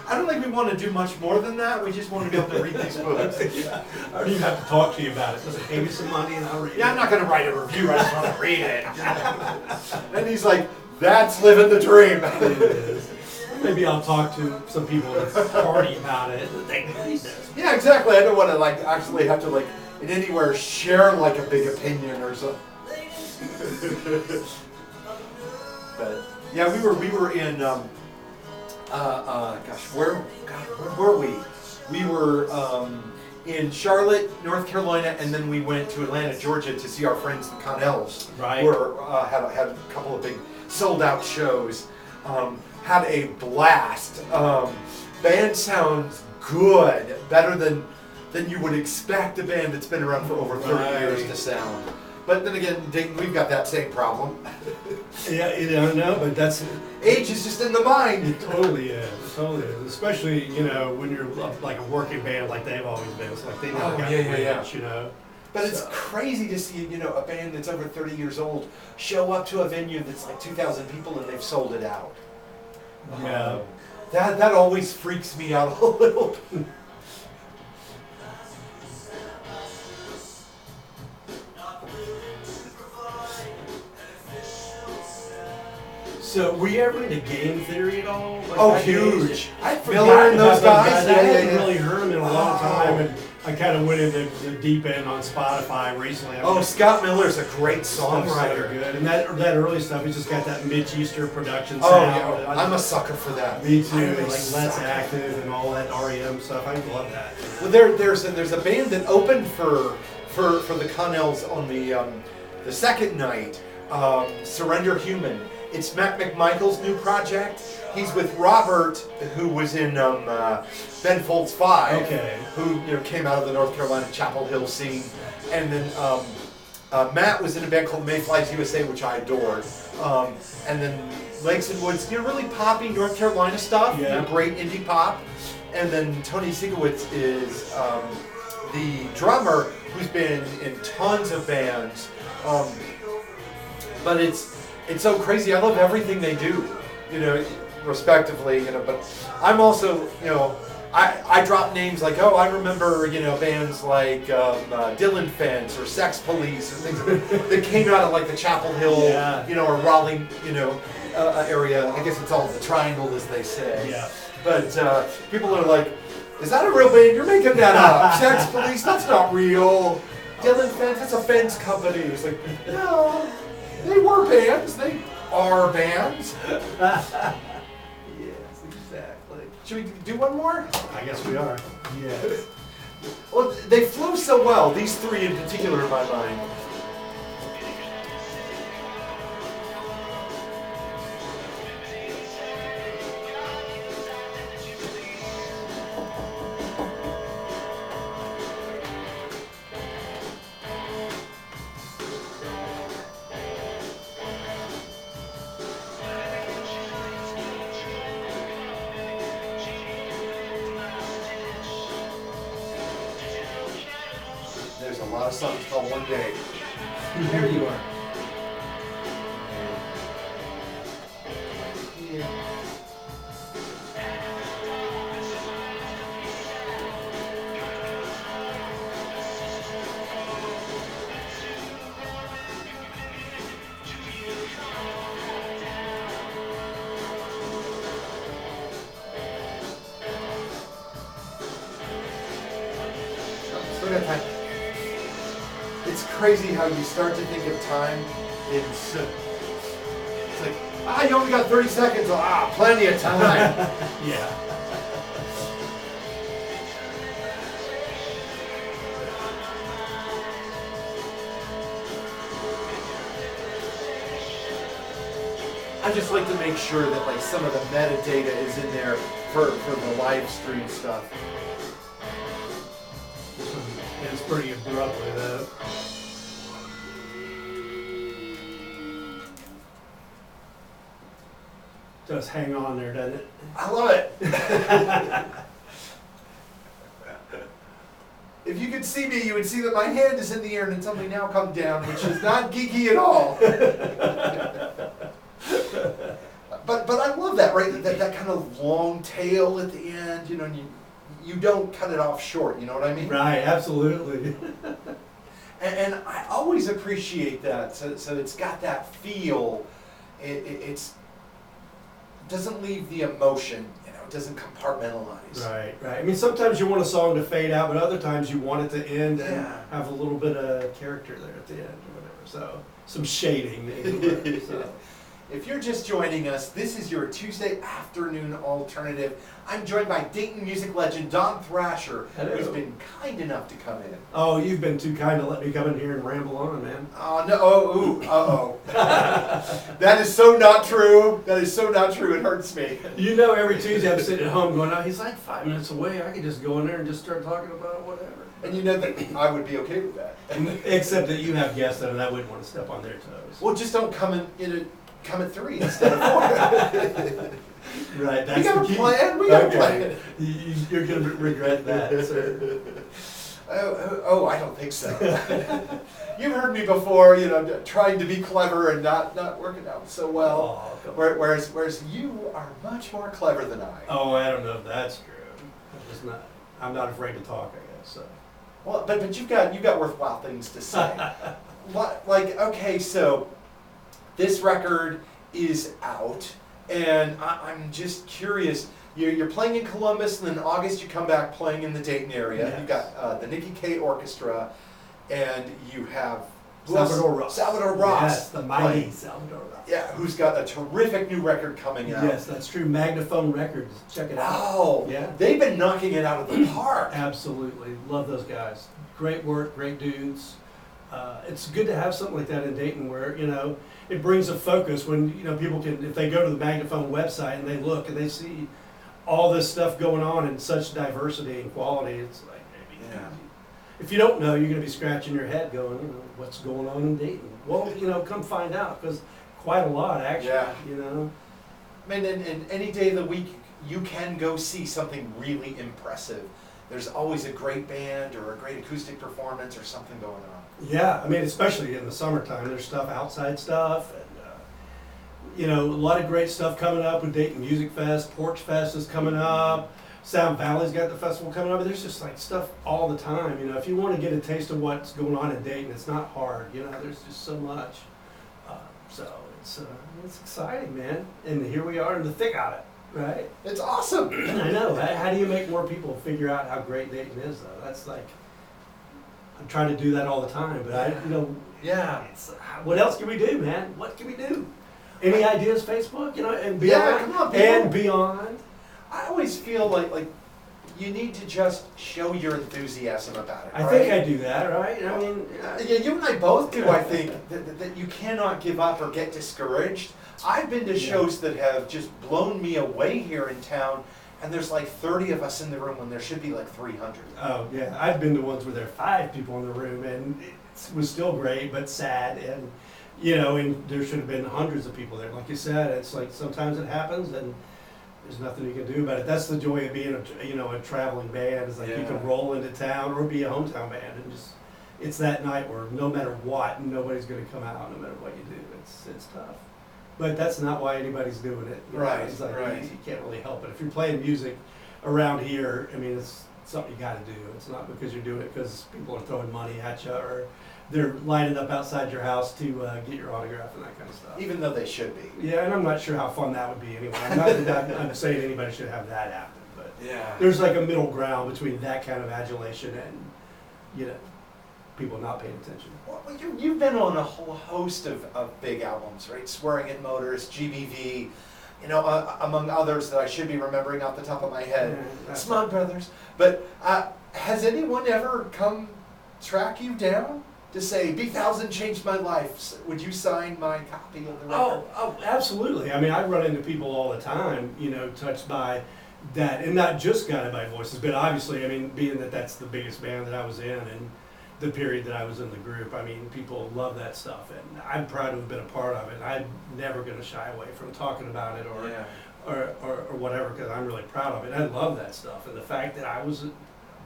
I don't think we want to do much more than that. We just want to be able to read these books. Yeah. I don't even have to talk to you about it. Just pay me some money and I'll read it. Yeah, I'm not going to write a review. I just want to read it. And he's like, that's living the dream. It is. Maybe I'll talk to some people that's party about it. They can read this. Yeah, exactly. I don't want to actually have to in anywhere share a big opinion or something. But yeah, we were in where were we? We were in Charlotte, North Carolina, and then we went to Atlanta, Georgia to see our friends the Connells. Right. Were had a couple of big sold out shows. Had a blast. Band sounds good, better than you would expect a band that's been around for over 30 years to sound. But then again, Dayton, we've got that same problem. Yeah, I don't know, but that's... Age is just in the mind. It totally is. It totally is. Especially, when you're like a working band like they've always been. It's like they never got rich, But it's crazy to see, a band that's over 30 years old show up to a venue that's like 2,000 people and they've sold it out. Yeah. That always freaks me out a little. So, were you ever into game theory at all? Huge. I'd Miller and those guys. I hadn't really heard them in a long time, and I kind of went into the deep end on Spotify recently. Scott Miller's a great songwriter. songwriter. Good. And that early stuff, it's just got that Mitch-Easter production sound. Yeah. I'm a sucker for that. Me too. Like Let's Active and all that REM stuff. I love that. Well, there's a band that opened for the Connells on the second night, Surrender Human. It's Matt McMichael's new project. He's with Robert, who was in Ben Folds 5, who came out of the North Carolina Chapel Hill scene, and then Matt was in a band called Mayflies USA, which I adored, and then Lakes and Woods, really poppy North Carolina stuff, great indie pop, and then Tony Sigowitz is the drummer who's been in tons of bands, but it's so crazy. I love everything they do, respectively, but I'm also, I drop names like, I remember, bands like Dylan Fence or Sex Police or things that came out of like the Chapel Hill, or Raleigh, area. I guess it's all the triangle, as they say. Yeah. But people are like, is that a real band? You're making that up. Sex Police, that's not real. Dylan Fence, that's a fence company. It's like, no. They were bands. They are bands. Yes, exactly. Should we do one more? I guess we are. Yes. Well, they flow so well. These three in particular in my mind. There's a lot of songs called One Day. There you are. Yeah. Still got time. It's crazy how you start to think of time in it's like, you only got 30 seconds. Plenty of time. Yeah. I just like to make sure that like some of the metadata is in there for the live stream stuff. This one ends pretty abruptly though. Just hang on there, doesn't it? I love it. If you could see me, you would see that my hand is in the air and it's only now come down, which is not geeky at all. But I love that, right? That kind of long tail at the end, you know, and you don't cut it off short, you know what I mean? Right, absolutely. And I always appreciate that. So it's got that feel. It's doesn't leave the emotion, you know, it doesn't compartmentalize. Right, right. I mean, sometimes you want a song to fade out, but other times you want it to end and Yeah. have a little bit of character there at the end or whatever. So, some shading maybe. So. If you're just joining us, this is your Tuesday afternoon alternative. I'm joined by Dayton music legend Don Thrasher, Hello. who's been kind enough to come in. Oh, you've been too kind to let me come in here and ramble on, man. Oh, no, That is so not true. That is so not true. It hurts me. You know, every Tuesday I'm sitting at home going, oh, he's like 5 minutes away. I could just go in there and just start talking about whatever. And you know that I would be okay with that. Except that you have guests and I wouldn't want to step on their toes. Well, just don't come at 3 instead of 4. Right, that's We got the a key. plan. We got a Okay. plan. You're going to regret that, sir. Oh, I don't think so. You've heard me before, you know, trying to be clever and not working out so well. Oh, come on. Whereas you are much more clever than I. Oh, I don't know if that's true. I'm not afraid to talk, I guess. So. Well, but you've got worthwhile things to say. Like, okay, so this record is out, and I'm just curious. You're playing in Columbus, and then in August you come back playing in the Dayton area. Yes. You've got the Nikki K Orchestra, and you have who else? Salvador Ross. Salvador Ross. Yes, the mighty playing. Salvador Ross. Yeah, who's got a terrific new record coming out. Yes, that's true. Magnaphone Records. Check it out. Oh, Yeah. they've been knocking it out of the park. Absolutely. Love those guys. Great work, great dudes. It's good to have something like that in Dayton where, you know, it brings a focus when, you know, people can, if they go to the Magnaphone website and they look and they see all this stuff going on in such diversity and quality, it's like, maybe, Yeah. if you don't know, you're going to be scratching your head going, you know, what's going on in Dayton? Well, you know, come find out, because quite a lot, actually, Yeah. you know. I mean, and any day of the week, you can go see something really impressive. There's always a great band or a great acoustic performance or something going on. Yeah, I mean, especially in the summertime, there's stuff, outside stuff, and you know, a lot of great stuff coming up with Dayton Music Fest. Porch Fest is coming up. Sound Valley's got the festival coming up. But there's just like stuff all the time. You know, if you want to get a taste of what's going on in Dayton, it's not hard. You know, there's just so much. So it's exciting, man. And here we are in the thick of it, right? It's awesome. I know. How do you make more people figure out how great Dayton is, though? That's like, I'm trying to do that all the time, but Yeah. what else can we do, man? What can we do? Any ideas, Facebook? You know, and beyond. Yeah, come on, people. And beyond. I always feel like you need to just show your enthusiasm about it. I right? think I do that, right? I mean, Yeah, you and I both do. I think that you cannot give up or get discouraged. I've been to shows that have just blown me away here in town, and there's like 30 of us in the room when there should be like 300. oh yeah, I've been to ones where there are 5 people in the room, and it was still great, but sad, and you know, and there should have been hundreds of people there. Like you said, it's like sometimes it happens, and there's nothing you can do about it. That's the joy of being a traveling band. Is like you Yeah. can roll into town or be a hometown band and just it's that night where no matter what, nobody's going to come out, no matter what you do. It's tough. But that's not why anybody's doing it. You know, Right, it's like right. you can't really help it. If you're playing music around here, I mean, it's something you got to do. It's not because you're doing it because people are throwing money at you or they're lining up outside your house to get your autograph and that kind of stuff. Even though they should be. Yeah, and I'm not sure how fun that would be anyway. I'm not that I'm saying anybody should have that happen, but Yeah. there's like a middle ground between that kind of adulation and, you know, people not paying attention. Well, you've been on a whole host of big albums, right? Swearing at Motorists, GBV, you know, among others that I should be remembering off the top of my head. Yeah, Smug Brothers. But has anyone ever come track you down to say, B1000 changed my life, would you sign my copy of the record? Oh, absolutely. I mean, I run into people all the time, you know, touched by that, and not just Guided by Voices, but obviously, I mean, being that that's the biggest band that I was in and the period that I was in the group, I mean, people love that stuff, and I'm proud to have been a part of it. I'm never going to shy away from talking about it or whatever, because I'm really proud of it. I love that stuff, and the fact that I was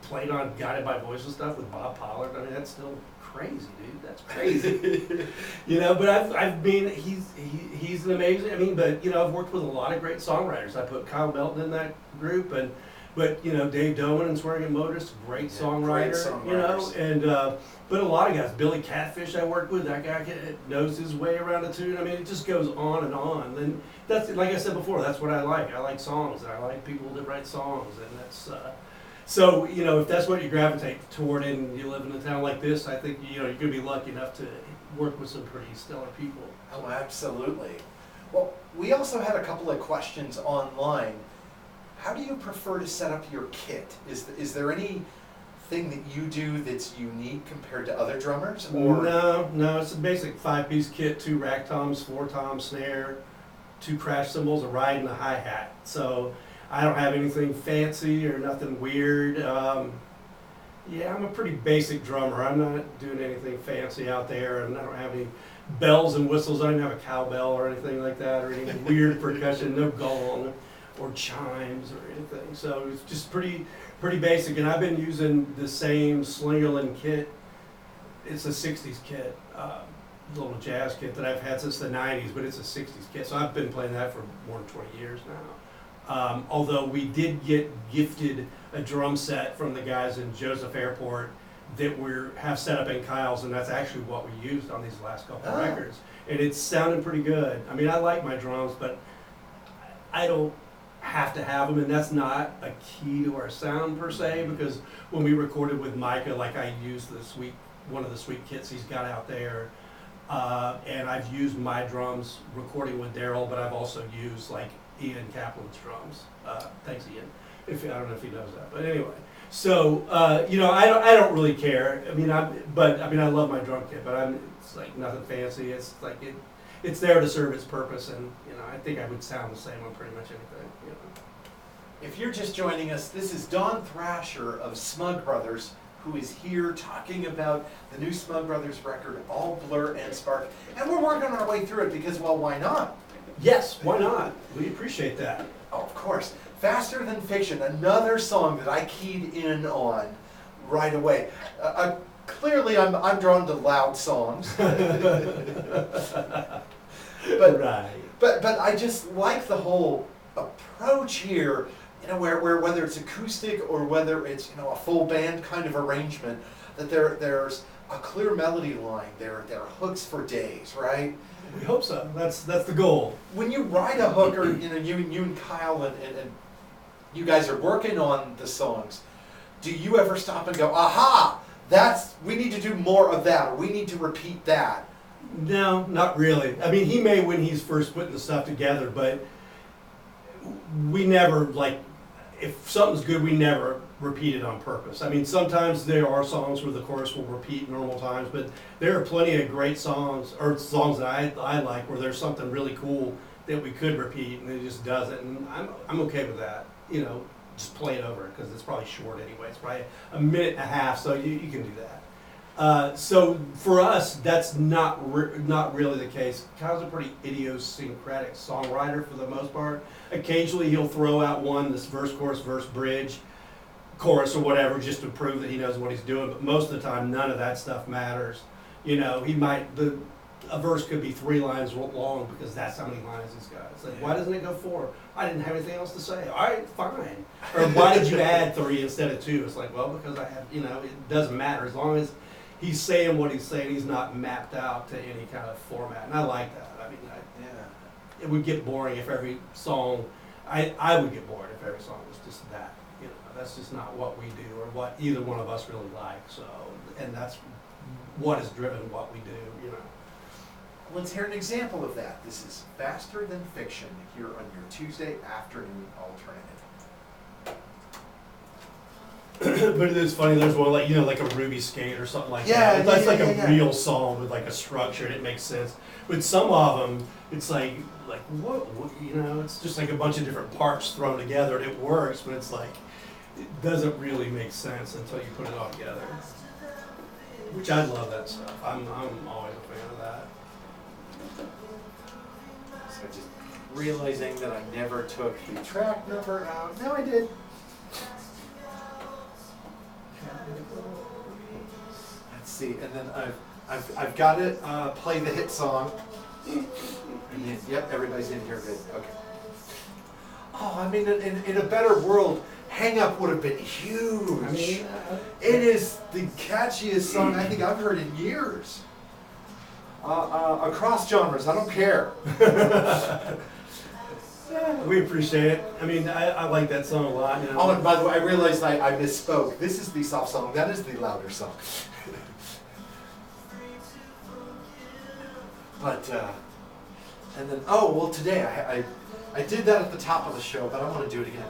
played on Guided by Voices stuff with Bob Pollard, I mean, that's still crazy, dude. That's crazy. You know, but I've been, he's an amazing, I mean, but, you know, I've worked with a lot of great songwriters. I put Kyle Melton in that group, but, you know, Dave Doman and Swearing at Motorists, great songwriter, you know, and, but a lot of guys, Billy Catfish I worked with, that guy knows his way around a tune. I mean, it just goes on and on. And that's, like I said before, that's what I like. I like songs, and I like people that write songs, and that's, so, you know, if that's what you gravitate toward and you live in a town like this, I think, you know, you're going to be lucky enough to work with some pretty stellar people. Oh, absolutely. Well, we also had a couple of questions online. How do you prefer to set up your kit? Is there anything that you do that's unique compared to other drummers? Or No, it's a basic 5-piece kit, 2 rack toms, 4 tom snare, 2 crash cymbals, a ride, and a hi-hat. So I don't have anything fancy or nothing weird. Yeah, I'm a pretty basic drummer. I'm not doing anything fancy out there, and I don't have any bells and whistles. I don't have a cowbell or anything like that, or any weird percussion, no gong or chimes or anything. So it's just pretty basic. And I've been using the same Slingerland kit. It's a 60s kit, little jazz kit that I've had since the 90s, but it's a 60s kit. So I've been playing that for more than 20 years now. Although we did get gifted a drum set from the guys in Joseph Airport that we have set up in Kyle's, and that's actually what we used on these last couple of records. And it's sounding pretty good. I mean, I like my drums, but I don't have to have them, and that's not a key to our sound per se, because when we recorded with Micah, like I used one of the sweet kits he's got out there, and I've used my drums recording with Daryl, but I've also used like Ian Kaplan's drums. Thanks, Ian. I don't know if he knows that, but anyway. So you know, I don't really care. I mean, I love my drum kit, but it's like nothing fancy. It's like it's there to serve its purpose, and you know, I think I would sound the same on pretty much anything. You know. if you're just joining us, this is Don Thrasher of Smug Brothers, who is here talking about the new Smug Brothers record, All Blur and Spark. And we're working our way through it because, well, why not? Yes, why not? We appreciate that. Oh, of course. Faster Than Fiction, another song that I keyed in on right away. Clearly, I'm drawn to loud songs. Right. But I just like the whole approach here, you know, where whether it's acoustic or whether it's, you know, a full band kind of arrangement, that there's a clear melody line. There are hooks for days, right? We hope so. That's the goal. When you write a hook, or you know, you and Kyle and you guys are working on the songs, do you ever stop and go, aha, we need to do more of that, or we need to repeat that? No, not really. I mean, he may when he's first putting the stuff together, but we never, like, if something's good, we never repeat it on purpose. I mean, sometimes there are songs where the chorus will repeat normal times, but there are plenty of great songs, or songs that I like, where there's something really cool that we could repeat, and it just doesn't, and I'm okay with that. You know, just play it over, because it's probably short anyway. It's probably a minute and a half, so you can do that. So for us, that's not really the case. Kyle's a pretty idiosyncratic songwriter for the most part. Occasionally he'll throw out one, this verse, chorus, verse, bridge, chorus or whatever, just to prove that he knows what he's doing. But most of the time, none of that stuff matters. You know, a verse could be 3 lines long because that's how many lines he's got. It's like, why doesn't it go 4? I didn't have anything else to say. All right, fine. Or why did you add 3 instead of 2? It's like, well, because I have, you know, it doesn't matter as long as he's saying what he's saying. He's not mapped out to any kind of format, and I like that. I mean, it would get boring if every song. I would get bored if every song was just that. You know, that's just not what we do or what either one of us really like. So, and that's what has driven what we do. You know. Let's hear an example of that. This is Faster Than Fiction here on your Tuesday afternoon alternative. But it is funny. There's one like, you know, like a Ruby Skate or something like Yeah, that. That's yeah, like yeah, a yeah. real song with like a structure and it makes sense. But some of them, it's like what, you know, it's just like a bunch of different parts thrown together and it works, but it's like it doesn't really make sense until you put it all together. Which I love that stuff. I'm always a fan of that. So just realizing that I never took the track number out. No, I did. Let's see, and then I've got it. Play the hit song. And then, yep, everybody's in here good. Okay. Oh, I mean, in a better world, Hang Up would have been huge. I mean, it is the catchiest song I think I've heard in years. Across genres, I don't care. yeah, we appreciate it. I mean, I like that song a lot. You know? Oh, and by the way, I realized I misspoke. This is the soft song. That is the louder song. But, and then, oh, well, today I did that at the top of the show, but I want to do it again.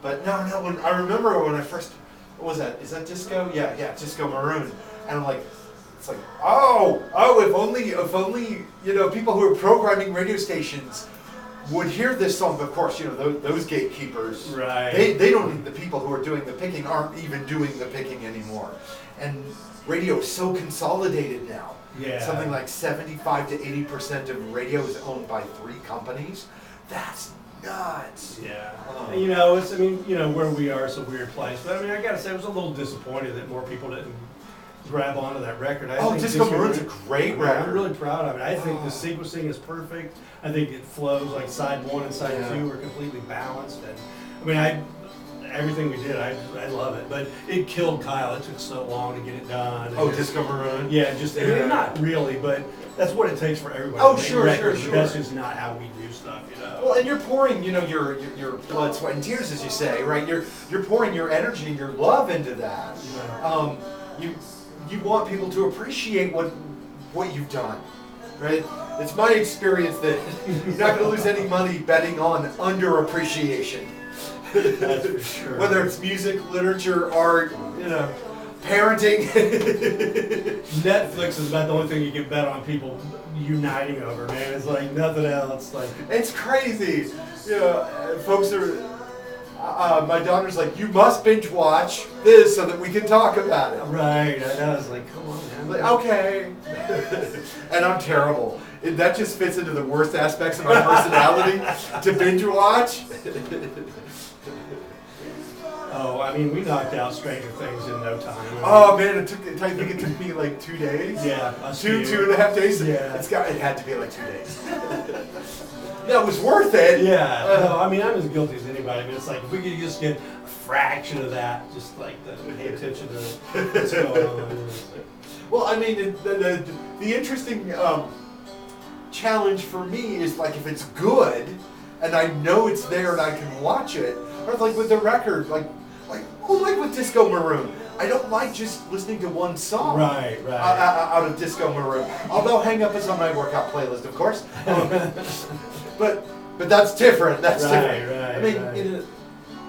But no, I remember when I first, what was that? Is that Disco? Yeah, Disco Maroon. And I'm like, it's like, oh, if only, you know, people who are programming radio stations would hear this song. But of course, you know, those gatekeepers, right? They don't need the people who are doing the picking aren't even doing the picking anymore. And radio is so consolidated now. Yeah. Something like 75 to 80% of radio is owned by 3 companies. That's nuts. Yeah. And, you know, it's, I mean, you know, where we are is a weird place. But I mean, I gotta say, I was a little disappointed that more people didn't grab onto that record. I think Disco Maroon's a great record. I'm really proud of it. I think the sequencing is perfect. I think it flows like side 1 and side 2 are completely balanced. And I mean, everything we did, I love it. But it killed Kyle. It took so long to get it done. Oh, Disco Maroon? Yeah, just not really, but that's what it takes for everybody. Oh, to make sure. records, but that's just not how we do stuff, you know. Well, and you're pouring, you know, your blood, sweat, and tears, as you say, right? You're pouring your energy and your love into that. You want people to appreciate what you've done, right? It's my experience that you're not going to lose any money betting on underappreciation. That's for sure. Whether it's music, literature, art, you know, parenting. Netflix is about the only thing you can bet on people uniting over, man. It's like nothing else. Like It's crazy. You know, folks are. My daughter's like, you must binge watch this so that we can talk about it. right. I was like, come on, man. Like, okay. And I'm terrible. That just fits into the worst aspects of my personality to binge watch. Oh, I mean, we knocked out Stranger Things in no time. I mean, Oh man, I think it took me like 2 days. yeah, us Two two. and a half days. Yeah. It had to be like 2 days. That was worth it. Yeah, no, I mean, I'm as guilty as anybody, but it's like, if we could just get a fraction of that, just like to pay attention to what's going on. Well, I mean, the interesting challenge for me is like if it's good and I know it's there and I can watch it, or like with the record, like with Disco Maroon. I don't like just listening to one song Right. out of Disco Maroon. Although Hang Up is on my workout playlist, of course. But that's different. That's different. Right, I mean, right. you know,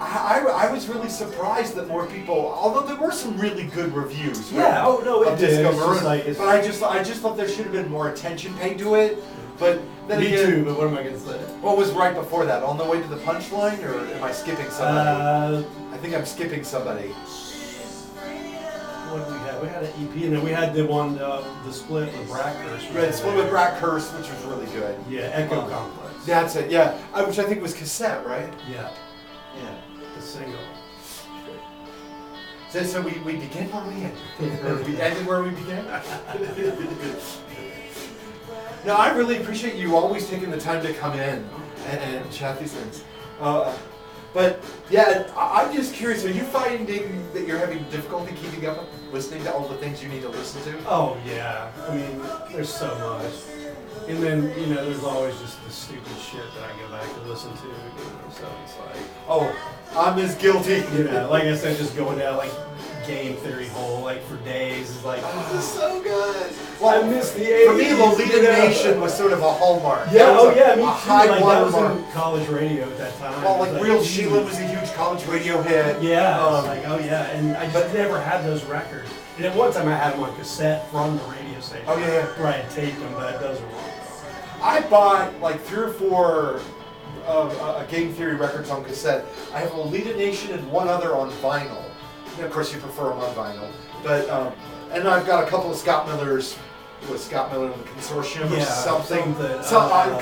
I was really surprised that more people, although there were some really good reviews. Yeah, right, oh, no, it of did. Disco It's just Maroon. like, it's- But I just thought there should have been more attention paid to it. But then Me again, too, but what am I going to say? what was right before that? On the way to the punchline, or am I skipping somebody? I think I'm skipping somebody. What did we have? We had an EP, and then we had the one, the split with Brackers. Red Split with Brack Curse, which was really good. Yeah, Echo Complex. That's it, yeah. Which I think was cassette, right? Yeah, Yeah. the single. So we begin where we ended. Or we ended where we began? No, I really appreciate you always taking the time to come in and chat these things. But yeah, I'm just curious, are you finding that you're having difficulty keeping up with listening to all the things you need to listen to? Oh yeah, I mean, there's so much. And then, there's always just the stupid shit that I go back to listen to, so it's like... Oh, I'm as guilty. Like I said, just going down, like, game theory hole, like, for days, is like, this is so good! Well, I miss the 80s. For me, Lolita Nation was sort of a hallmark. Yeah, That was me too. a high Like, that was watermark. in college radio at that time. Well, It was like Real huge. Sheila was a huge college radio hit. Yeah, it's like, oh yeah, and I just never had those records. And at one time I had them on cassette from the radio station. Oh, yeah. Where I had taped them, but those were long. I bought like 3 or 4 Game Theory records on cassette. I have Lolita Nation and one other on vinyl. And of course, you prefer them on vinyl. But and I've got a couple of Scott Miller's with Scott Miller and the Consortium or something.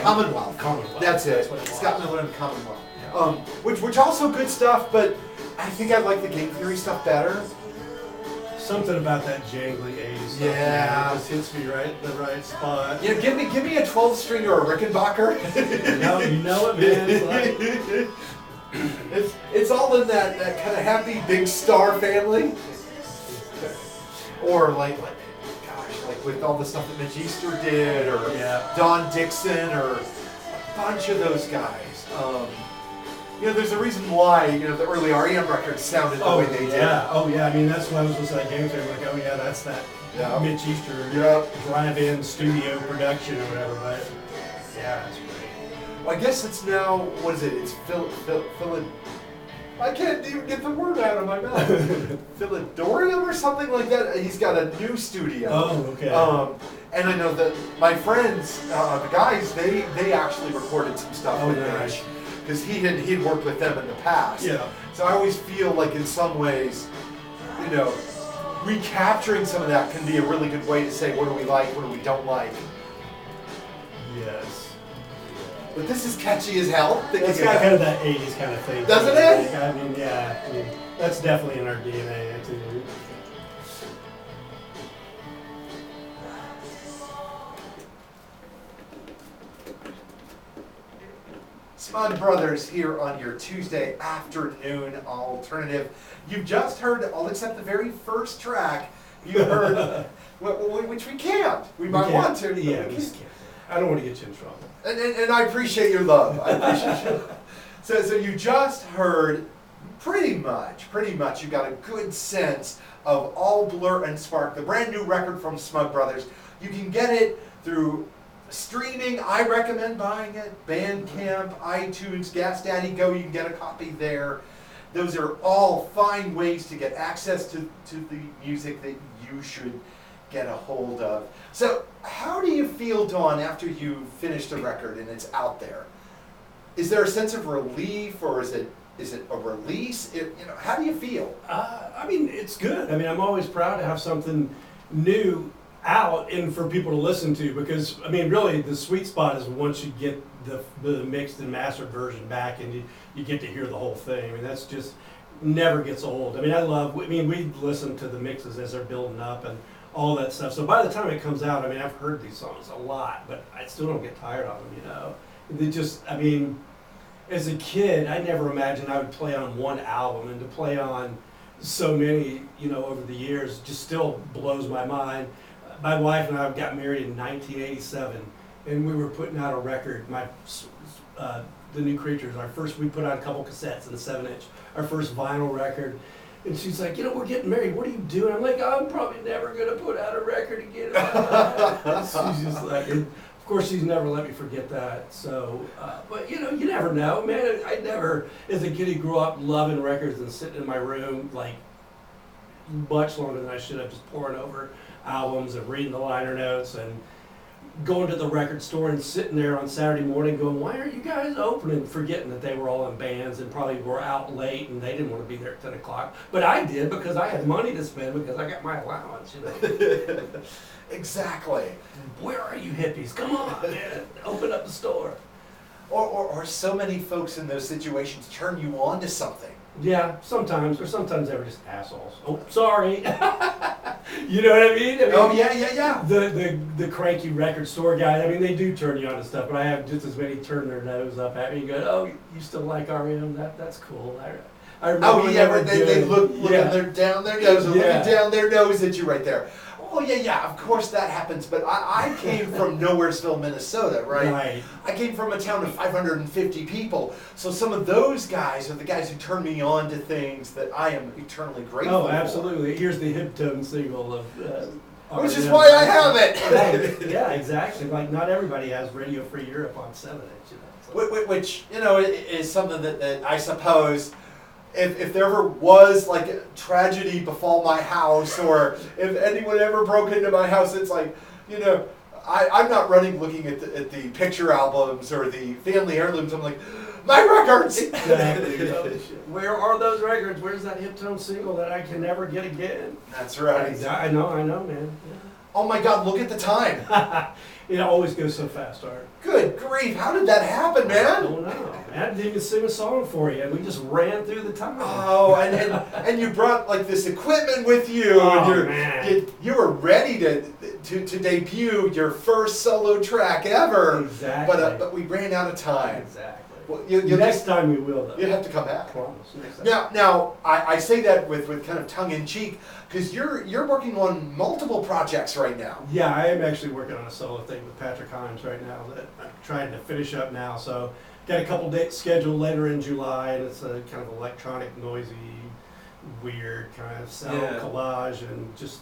Commonwealth. Commonwealth. That's it. what it was. Scott Miller and Commonwealth. Yeah. Which also good stuff, but I think I like the Game Theory stuff better. Something about that jangly 80s stuff. Yeah. It just hits me right in the right spot. You know, give me a 12-string or a Rickenbacker. You know it, man. It's like, It's all in that kind of happy big star family. Or like with all the stuff that Mitch Easter did, or Don Dixon, or a bunch of those guys. There's a reason why the early REM records sounded the way they did. Oh yeah. I mean, that's why I was listening to that game theory. Like, oh yeah, that's that Mitch Easter drive-in studio production or whatever. But yeah, it's great. Well, I guess it's now, what is it? It's I can't even get the word out of my mouth. Philodorium or something like that. He's got a new studio. Oh, okay. And I know that my friends, the guys, they actually recorded some stuff with nice. Mitch, because he'd worked with them in the past. Yeah. So I always feel like in some ways, recapturing some of that can be a really good way to say what do we like, what do we don't like. Yes. But this is catchy as hell. It's got kind of that 80s kind of thing. Doesn't it? I mean, yeah. I mean, that's definitely in our DNA, too. Smug Brothers here on your Tuesday afternoon alternative. You've just heard, all except the very first track, you heard, which we can't. We might want to. But Yeah, we we can't. can't. I don't want to get you in trouble. And I appreciate your love. I appreciate your love. So you just heard pretty much you got a good sense of All Blur and Spark, the brand new record from Smug Brothers. You can get it through streaming. I recommend buying it. Bandcamp, iTunes, Gas Daddy Go, you can get a copy there. Those are all fine ways to get access to the music that you should get a hold of. So how do you feel, Dawn, after you finish the record and it's out there? Is there a sense of relief, or is it a release? How do you feel? I mean, it's good. I mean, I'm always proud to have something new out and for people to listen to, because, I mean, really the sweet spot is once you get the mixed and mastered version back and you get to hear the whole thing. I mean, that's just never gets old. I mean, we listen to the mixes as they're building up and all that stuff. So by the time it comes out, I mean, I've heard these songs a lot, but I still don't get tired of them, They just, I mean, as a kid, I never imagined I would play on one album, and to play on so many, over the years just still blows my mind. My wife and I got married in 1987, and we were putting out a record, the New Creatures, we put out a couple cassettes and a 7-inch, our first vinyl record. And she's like, we're getting married, what are you doing? I'm like, I'm probably never going to put out a record again. She's just like, and of course she's never let me forget that. So, but you never know, man. I never, as a kid who grew up loving records and sitting in my room, like, much longer than I should have, just pouring over albums and reading the liner notes and going to the record store and sitting there on Saturday morning going, why aren't you guys opening? Forgetting that they were all in bands and probably were out late and they didn't want to be there at 10 o'clock. But I did, because I had money to spend, because I got my allowance, Exactly. Where are you hippies? Come on, man. Open up the store. or so many folks in those situations turn you on to something. Yeah, sometimes, or sometimes they were just assholes. Oh, sorry. You know what I mean? Oh yeah. The cranky record store guys, I mean, they do turn you on to stuff, but I have just as many turn their nose up at me and go, oh, you still like REM? That's cool. I remember Oh when yeah, were they good. look Yeah. they're down their nose, or Yeah. looking down their nose at you right there. Oh yeah, of course that happens. But I came from Nowheresville, Minnesota, right? Right. I came from a town of 550 people. So some of those guys are the guys who turn me on to things that I am eternally grateful Oh, for. absolutely. Here's the hip tone single of Which is REM. why I have it. Right. Yeah, exactly. Like, not everybody has Radio Free Europe on 7-inch, you know. So. Which is something that I suppose, if there ever was like a tragedy befall my house, or if anyone ever broke into my house, it's like, I'm not running looking at the picture albums or the family heirlooms. I'm like, my records. Exactly. Where are those records? Where's that hip tone single that I can never get again? That's right. I know, man. Oh my God, look at the time. Yeah. It always goes so fast, Art. Good grief, how did that happen, I man? don't know. I didn't even sing a song for you. We just ran through the time. Oh, and you brought like this equipment with you, Oh, and man. you were ready to debut your first solo track ever. Exactly. But we ran out of time. Exactly. Well, Next time we will, though. you have to come back. Promise. Next time. Now I say that with kind of tongue in cheek, because you're working on multiple projects right now. Yeah, I am actually working on a solo thing with Patrick Himes right now that I'm trying to finish up now. So, got a couple dates scheduled later in July, and it's a kind of electronic, noisy, weird kind of sound Yeah. collage and just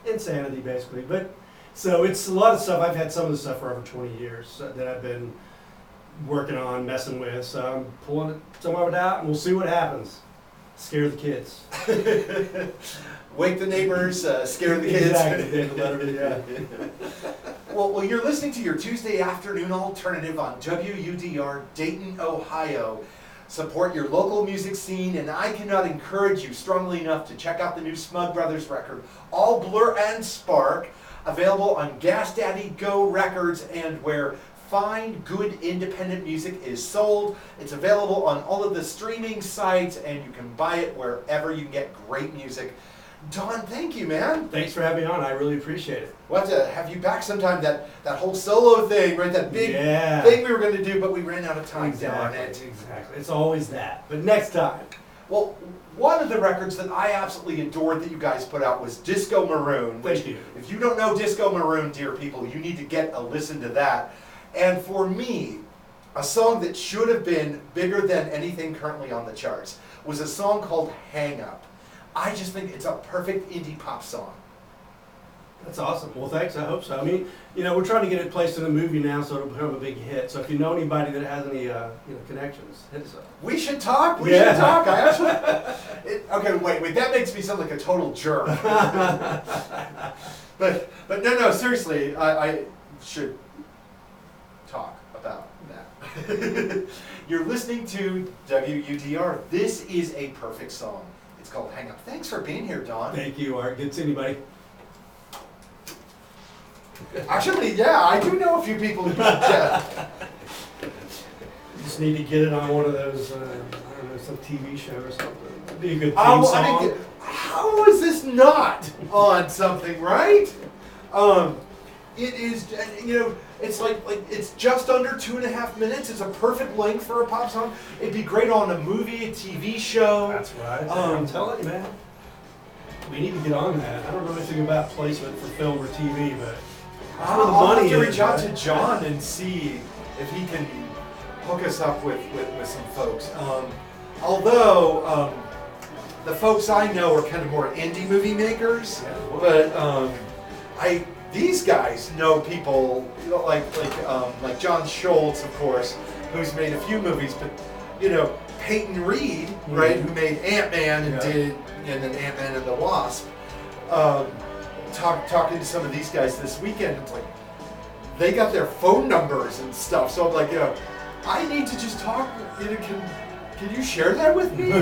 insanity, basically. But so it's a lot of stuff. I've had some of the stuff for over 20 years that I've been working on, messing with. So I'm pulling some of it out, and we'll see what happens. Scare the kids. Wake the neighbors, scare the kids. Exactly. Yeah. Well, you're listening to your Tuesday afternoon alternative on WUDR Dayton, Ohio. Support your local music scene, and I cannot encourage you strongly enough to check out the new Smug Brothers record, All Blur and Spark, available on Gas Daddy Go Records and where fine, good independent music is sold. It's available on all of the streaming sites, and you can buy it wherever you get great music. Don, thank you, man. Thanks for having me on. I really appreciate it. We'll have to have you back sometime. That whole solo thing, right? That big Yeah. thing we were going to do, but we ran out of time. Darn it. Exactly. It's always that. But next time. Well, one of the records that I absolutely adored that you guys put out was Disco Maroon. Which, Thank you. if you don't know Disco Maroon, dear people, you need to get a listen to that. And for me, a song that should have been bigger than anything currently on the charts was a song called Hang Up. I just think it's a perfect indie pop song. That's awesome. Well, thanks. I hope so. I mean, we're trying to get it placed in a movie now, so it'll become a big hit. So if you know anybody that has any, connections, hit us up. We should talk. We Yeah. should talk. I actually. Okay, wait. That makes me sound like a total jerk. but no. Seriously, I should talk about that. You're listening to WUDR. This is a perfect song. It's called Hang Up. Thanks for being here, Don. Thank you, Art. Good seeing you, buddy. Actually, yeah, I do know a few people who yeah. You just need to get it on one of those, some TV show or something. It'd be a good theme I song. mean, how is this not on something, right? It is, it's like it's just under 2.5 minutes. It's a perfect length for a pop song. It'd be great on a movie, a TV show. That's right. I'm telling you, man. We need to get on that. I don't know anything about placement for film or TV, but that's where the I'll money have to is, reach out right? to John and see if he can hook us up with some folks. Although the folks I know are kind of more indie movie makers, Yeah. but these guys know people like John Schultz, of course, who's made a few movies, but Peyton Reed, right, who made Ant-Man and then Ant-Man and the Wasp. Talking to some of these guys this weekend, it's like they got their phone numbers and stuff. So I'm like, I need to just talk. Can you share that with me?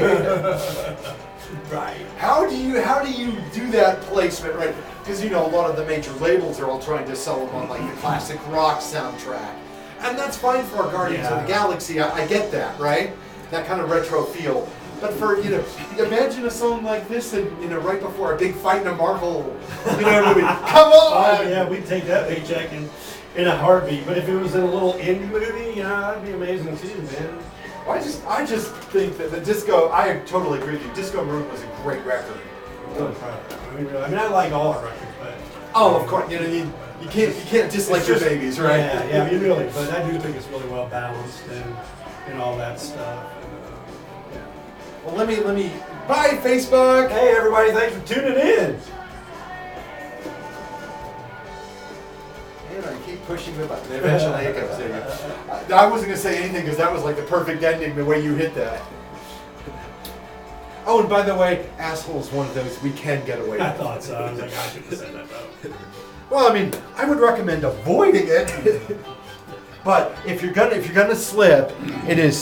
Right. How do you do that placement, right? Because a lot of the major labels are all trying to sell them on like the classic rock soundtrack, And that's fine for our Guardians of Yeah. the Galaxy. I get that, right? That kind of retro feel. But for, imagine a song like this and, right before a big fight in a Marvel, movie. Come on! Oh, yeah, we'd take that paycheck in a heartbeat. But if it was in a little indie movie, that'd be amazing too, man. I just think that the Disco, I totally agree with you. Disco Maroon was a great record. I'm really proud of that. I mean, I like all our records, but Oh, of course, you can't dislike it's your just- babies, right? Yeah, you really. But I do think it's really well balanced and all that stuff. Well, let me. Bye, Facebook. Hey, everybody! Thanks for tuning in. I keep pushing the button. Eventually, it comes in. I wasn't gonna say anything because that was like the perfect ending. The way you hit that. Oh, and by the way, asshole's one of those we can get away I with. thought so. I was like, I should have said that though. Well, I mean, I would recommend avoiding it. But if you're gonna slip, it is